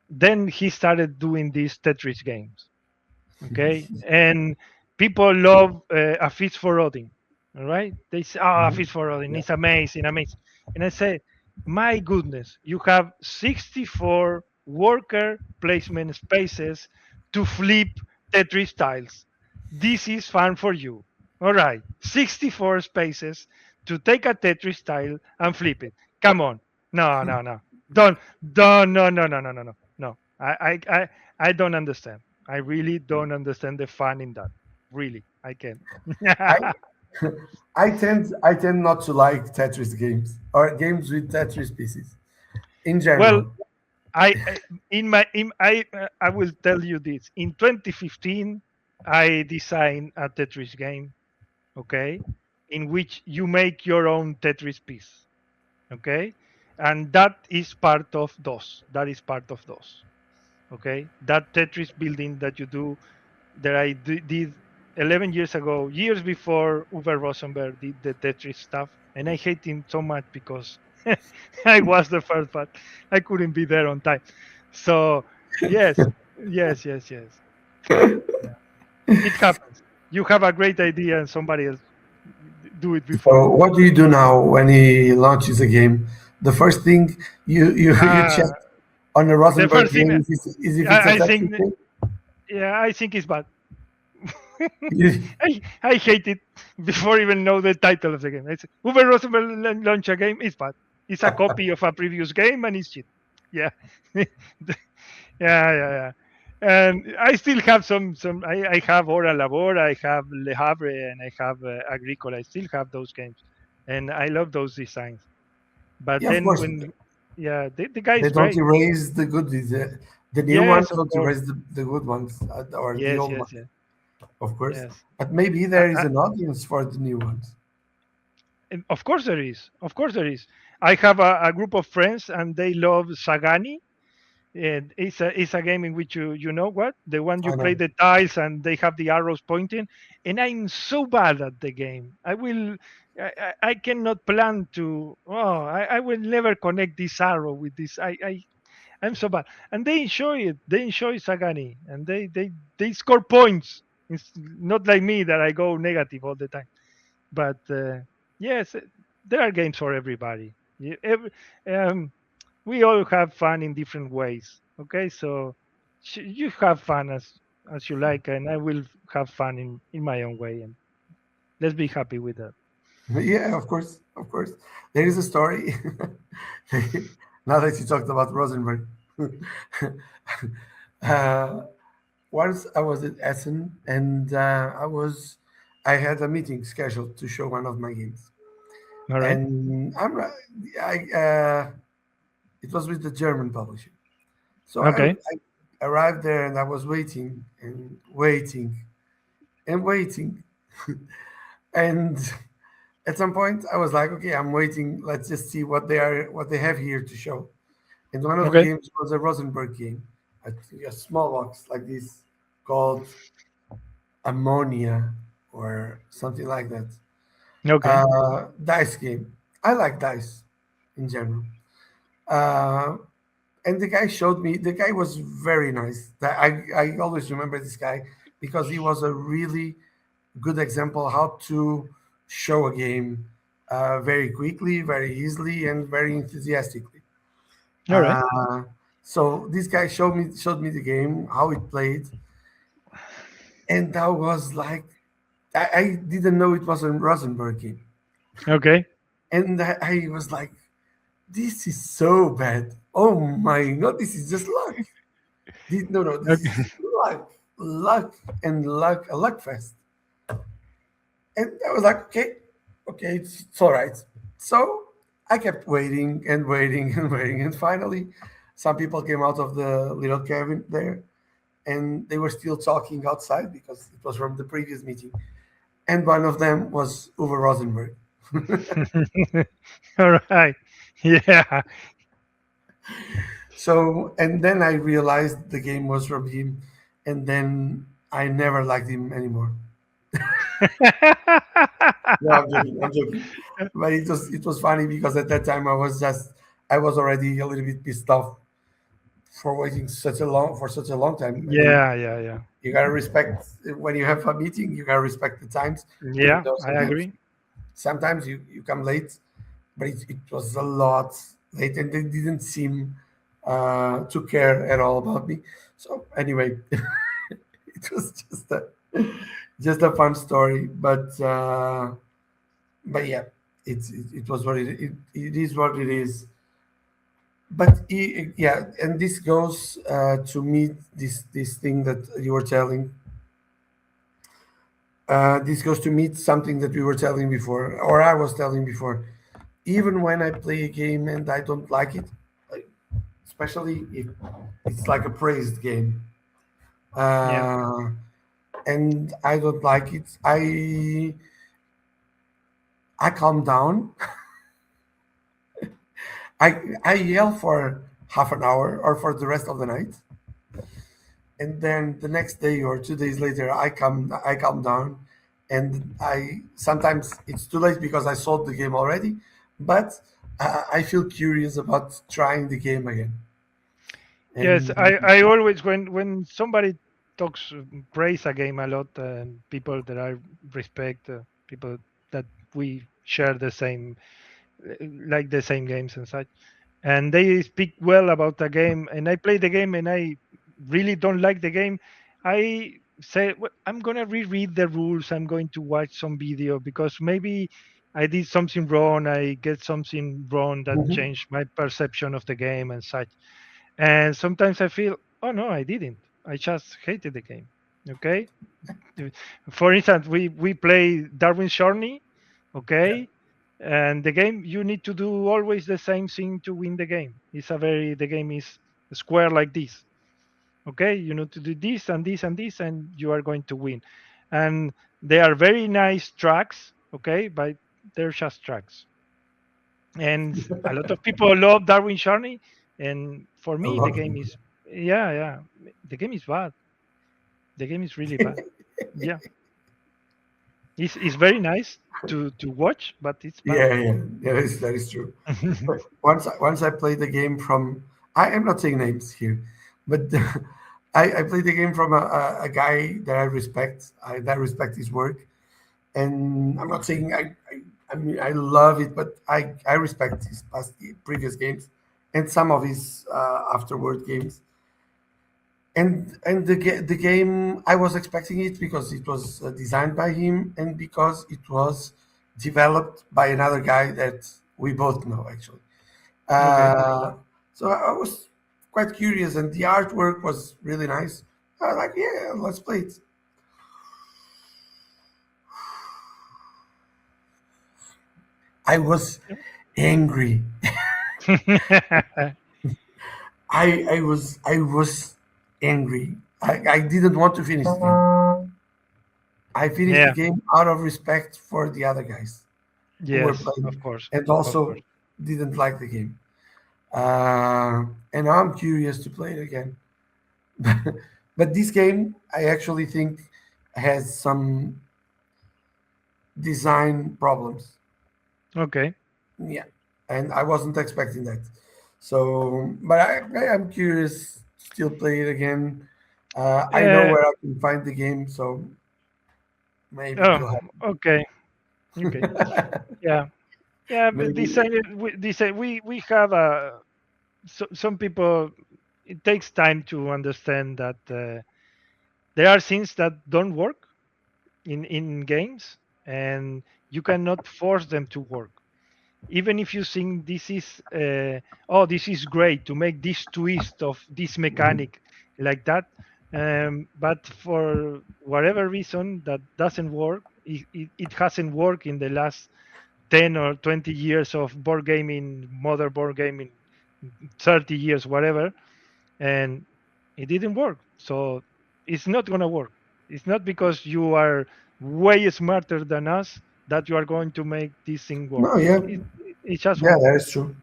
then he started doing these Tetris games. Okay, and people love A Feast for Odin. All right, they say, "Oh, A Mhm. Feast for Odin, Yeah. it's amazing, amazing." And I say, "My goodness, you have 64 worker placement spaces to flip Tetris tiles. This is fun for you. All right, 64 spaces to take a Tetris tile and flip it. Come on, no, no, no, don't, no, no, no, no, no, no, no. I don't understand. I really don't understand the fun in that. Really, I can. I I tend not to like Tetris games or games with Tetris pieces in Well, general. I in my in I will tell you this. In 2015, I designed a Tetris game. Okay, in which you make your own Tetris piece. Okay, and that is part of DOS. That is part of DOS. Okay, that Tetris building that you do that did 11 years ago, years before Uwe Rosenberg did the Tetris stuff. And I hate him so much because I was the first, but I couldn't be there on time. So, yes, yes, yes, yes. Yeah. It happens. You have a great idea and somebody else do it before So you. what do you do now when he launches a game? The first thing you check Uh, on the the Rosenberg first thing game is if it's a I Tetris think, game. yeah, I think it's bad. You, I hate it before even know the title of the game. It's Uwe Rosenberg launch a game. It's bad. It's a copy of a previous game and it's shit. Yeah, yeah, yeah, yeah. And I still have some. I have Hora Labor, I have Le Havre, and I have Agricola. I still have those games, and I love those designs. But yeah, of then course. when, yeah, the guy They is don't great. erase the good. The new ones Yes, of don't course. erase the good ones or the Yes, old yes, ones, yes, of course. yes. But maybe I, there is I, an audience for the new ones. and of course there is. Of course there is. I have a group of friends and they love Sagani. And it's a game in which you know what, the one you I play know. the tiles and they have the arrows pointing. And I'm so bad at the game. I cannot plan to. Oh, I will never connect this arrow with this. I'm so bad, and they enjoy it. They enjoy Sagani, and they score points. It's not like me that I go negative all the time. But yes, there are games for everybody. Um, we all have fun in different ways. Okay, so you have fun as you like, and I will have fun in my own way, and let's be happy with that. Yeah, of course, of course. There is a story. Now that you talked about Rosenberg, uh, once I was at Essen, and I had a meeting scheduled to show one of my games, All right. and it was with the German publisher. So Okay. I arrived there, and I was waiting and waiting and waiting, and at some point I was like, okay, I'm waiting. Let's just see what they have here to show. And one of the Okay. games was a Rosenberg game, a small box like this called Ammonia or something like that. Okay. Dice game. I like dice in general. Uh, and the guy showed me. The guy was very nice. I always remember this guy because he was a really good example how to show a game very quickly, very easily, and very enthusiastically. All right. Uh, so this guy showed me the game, how it played, and I was like, I didn't know it was a Rosenberg game, Okay. and I was like, this is so bad. Oh my god, this is just luck. No, no, this Okay. is luck, luck, and luck, a luck fest. And I was like, okay, okay, it's all right. So I kept waiting and waiting and waiting, and finally, some people came out of the little cabin there, and they were still talking outside because it was from the previous meeting. And one of them was Uwe Rosenberg. All right. Yeah. So, and then I realized the game was from him, and then I never liked him anymore. No, I'm joking. I'm joking. But it was funny because at that time I was already a little bit pissed off for waiting such a long time. I mean, Yeah. Yeah. Yeah. you gotta respect when you have a meeting. You gotta respect the times, even Yeah. though I sometimes agree. sometimes you come late, but it was a lot late, and they didn't seem to care at all about me. So anyway, it was just a fun story, but yeah, it was what it is what it is. But yeah, and this goes to meet this thing that you were telling. This goes to meet something that we were telling before, or I was telling before. Even when I play a game and I don't like it, like, especially if it's like a praised game, Yeah. uh, and I don't like it, I calm down. I yell for half an hour or for the rest of the night, and then the next day or 2 days later, I calm down, and I sometimes it's too late because I sold the game already, but I feel curious about trying the game again. Yes. And I always when somebody talks praise a game a lot, people that I respect, people that we share the same like the same games and such, and they speak well about the game, and I play the game and I really don't like the game, I say, well, I'm gonna reread the rules, I'm going to watch some video because maybe I did something wrong, I get something wrong that Mhm. changed my perception of the game and such. And sometimes I feel, oh no, I didn't, I just hated the game. Okay. Uh, for instance, we play Darwin's Journey, Yeah, okay, and the game you need to do always the same thing to win the game. It's a very the game is square like this, okay. You need to do this and this and this, and you are going to win. And they are very nice tracks, okay, but they're just tracks. And a lot of people love Darwin Journey, and for a me, the lot of game people. is yeah, yeah, the game is bad. The game is really bad. Yeah, it's very nice to watch, but it's bad. Yeah, yeah, yeah. That is true. Once I played the game from, I am not saying names here, but I played the game from a guy that I respect. That I respect his work, and I'm not saying I mean I love it, but I respect his previous games and some of his afterward games. And the game I was expecting it because it was designed by him and because it was developed by another guy that we both know actually. Okay. Uh, so I was quite curious, and the artwork was really nice. I was like, yeah, let's play it. I was angry. I was angry. I didn't want to finish the game. I finished the Yeah. game out of respect for the other guys who were Yes. Of playing course. and Of course. also didn't like the game. And now I'm curious to play it again. But this game, I actually think, has some design problems. Okay. Yeah, and I wasn't expecting that. So, but I am curious to still play it again. I know Uh, where I can find the game, so maybe it oh. will Okay. Okay. happen. Yeah. Yeah. But Maybe, we have some people. It takes time to understand that there are things that don't work in games, and you cannot force them to work. Even if you think this is oh, this is great to make this twist of this mechanic like that, but for whatever reason that doesn't work, it hasn't worked in the last 10 or 20 years of board gaming, modern board gaming, 30 years, whatever, and it didn't work. So it's not going to work. It's not because you are way smarter than us that you are going to make this thing work. no, yeah, It just yeah, won't that work. is true.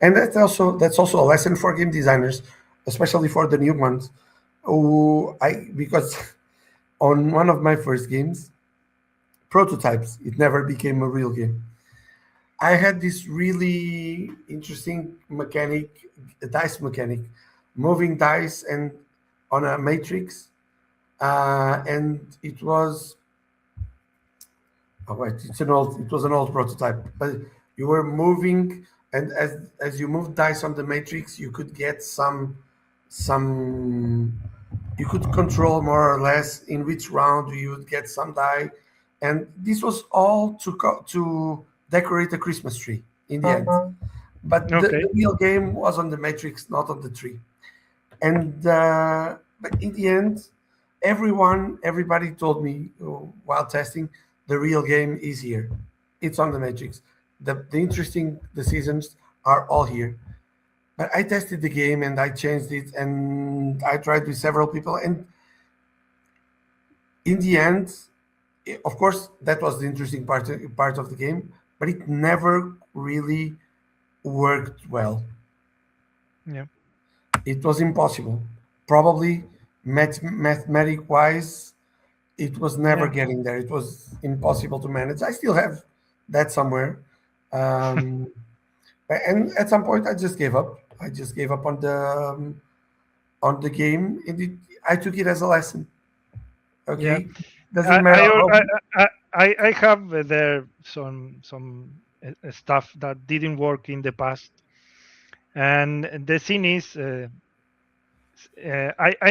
And that's also a lesson for game designers, especially for the new ones. Who I because on one of my first games, prototypes, it never became a real game. I had this really interesting mechanic, a dice mechanic, moving dice and on a matrix, and it was oh wait, it was an old prototype, but you were moving, and as you moved dice on the matrix, you could get some you could control more or less in which round you would get some die, and this was all to decorate a Christmas tree in the end. But the Okay. real game was on the matrix, not on the tree. And but in the end, everybody told me while testing, the real game is here. It's on the matrix. The interesting decisions are all here. But I tested the game and I changed it and I tried with several people. And in the end, of course, that was the interesting part of the game, but it never really worked well. Yeah. It was impossible. Probably mathematic wise, it was never Yeah. getting there. It was impossible to manage. I still have that somewhere. Um, and at some point, I just gave up. I just gave up on the game. I took it as a lesson. Yeah. Okay, doesn't I matter I how. I have there some stuff that didn't work in the past, and the thing is, I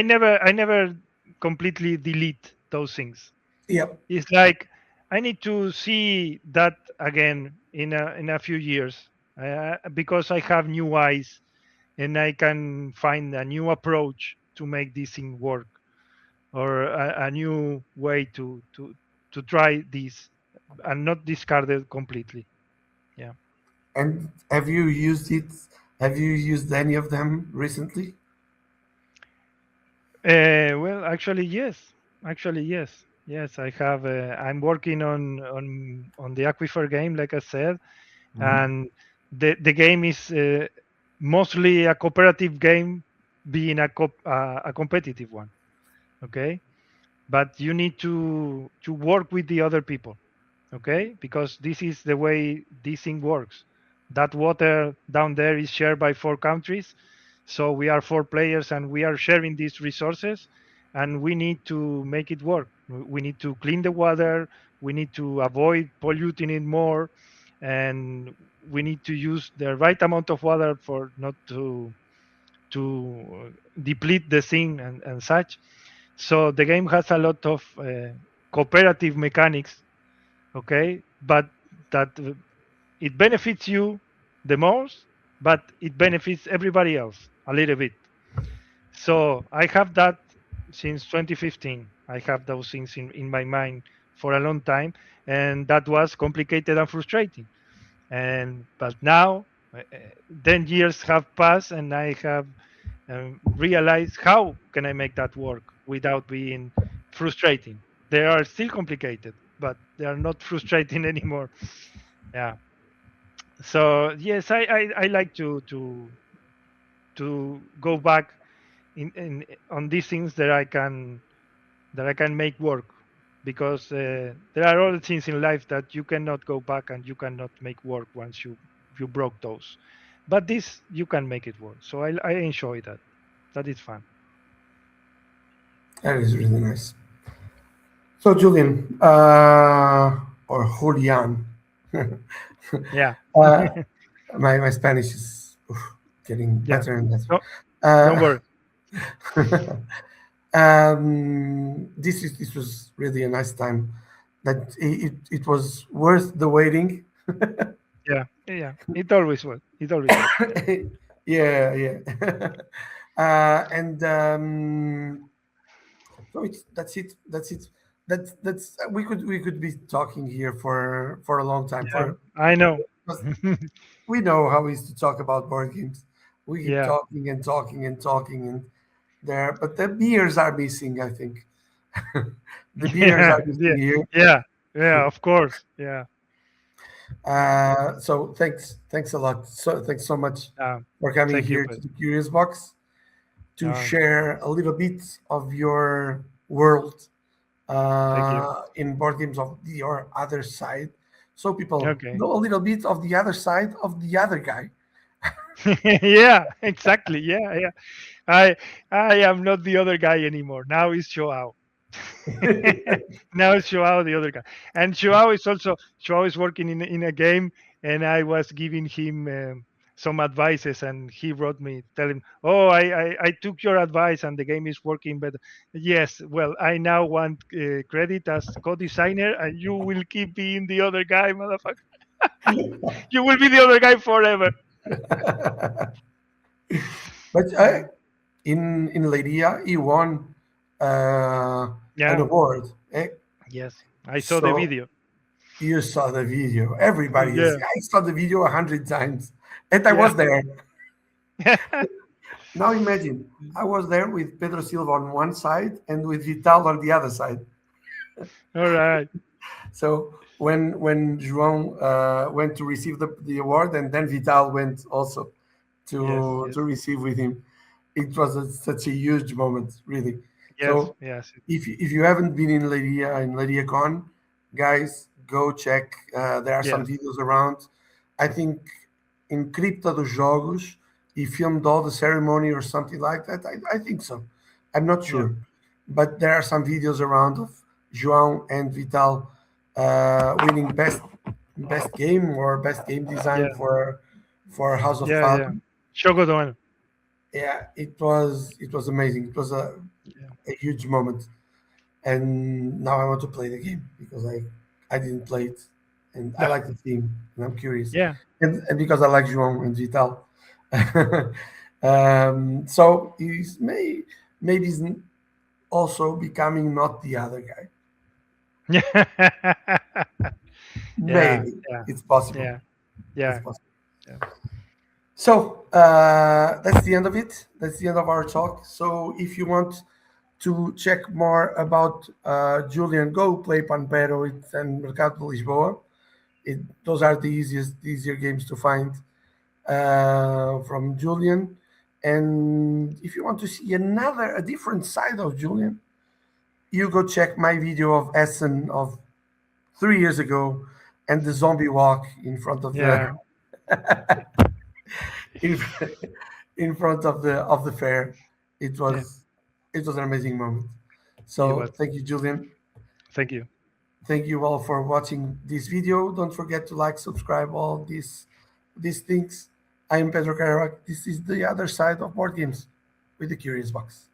never completely delete those things. Yeah, It's like I need to see that again in a few years, because I have new eyes and I can find a new approach to make this thing work, or a new way to try this and not discard it completely. Yeah. and have you used it? Have you used any of them recently? Well, actually, yes. Actually, yes. Yes, I have. I'm working on the Aquifer game, like I said, Mhm. and the game is mostly a cooperative game, being a competitive one. Okay, but you need to work with the other people. Okay, because this is the way this thing works. That water down there is shared by 4 countries, So we are four players and we are sharing these resources, and we need to make it work. We need to clean the water, we need to avoid polluting it more, and we need to use the right amount of water for not to deplete the thing and such. So the game has a lot of cooperative mechanics, okay, but that it benefits you the most, but it benefits everybody else a little bit. So I have that since 2015. I have those things in my mind for a long time, and that was complicated and frustrating. And but now, 10 years have passed, and I have realized how can I make that work without being frustrating. They are still complicated, but they are not frustrating anymore. Yeah. So yes, I like to go back in on these things that I can make work, because there are other things in life that you cannot go back and you cannot make work once you broke those. But this you can make it work. So I enjoy that. That is fun. That is really nice. So, Julian, or Julian, Yeah. uh, my Spanish is getting Yeah. better and better. No, don't Uh, worry. this was really a nice time. That it was worth the waiting. Yeah. Yeah. It always was. It always was. Yeah. Yeah, yeah. And so that's it. That's it. That's we could be talking here for a long time. Yeah. For I know. because we know how it is to talk about board games. We keep Yeah. talking and talking and talking and there, but the beers are missing. I think the beers Yeah. are missing Yeah. here. Yeah. Yeah. Of course. Yeah. So thanks a lot. So thanks so much Uh, for coming Thank you, here to Pedro. the Curious Box to Uh, share a little bit of your world Thank you. in board games of your other side, so people Okay. know a little bit of the other side of the other guy. Yeah. Exactly. Yeah. Yeah. I I am not the other guy anymore. Now it's Joao. Now it's Joao, the other guy. And Joao is working in a game, and I was giving him some advices, and he wrote me, tell him, "Oh, I took your advice, and the game is working better." Yes, well, I now want credit as co-designer, and you will keep being the other guy, motherfucker. You will be the other guy forever. But Yeah. in Leiria, he won an Yeah. award. Yes, I saw the So video. you saw the video. Everybody is. Yeah. I saw the video 100 times, and I Yeah. was there. Now imagine, I was there with Pedro Silva on one side and with Vital on the other side. All right. So when João went to receive the award, and then Vital went also Yes. to Yes. receive with him, it was such a huge moment, really. Yes. So Yes. if you haven't been in Leiria Con, guys, go check. There are some Yes. videos around. I think in Cripta dos Jogos, he filmed all the ceremony or something like that. I think so. I'm not Yeah. sure, but there are some videos around of João and Vital winning best game or best game design Yeah. for House of Yeah. Yeah. Falcon. Shogodono. Yeah, it was amazing. It was Yeah. a huge moment, and now I want to play the game because I didn't play it, and I Yeah. like the theme, and I'm curious, Yeah. and because I like João and Vital. So maybe he's also becoming not the other guy. Yeah. Maybe Yeah. it's possible. Yeah. It's Yeah. possible. Yeah. So that's the end of it. That's the end of our talk. So if you want to check more about Julian, go play Pampero and Mercado de Lisboa. Those are the easier games to find from Julian. And if you want to see a different side of Julian, you go check my video of Essen of 3 years ago and the zombie walk in front of the Yeah. in, in front of the fair. It Yeah, was it was an amazing moment. it So was. thank you, Julian. Thank you. Thank you all for watching this video. Don't forget to like, subscribe, all these things. I am Pedro Caravac. This is the other side of board games with the Curious Box.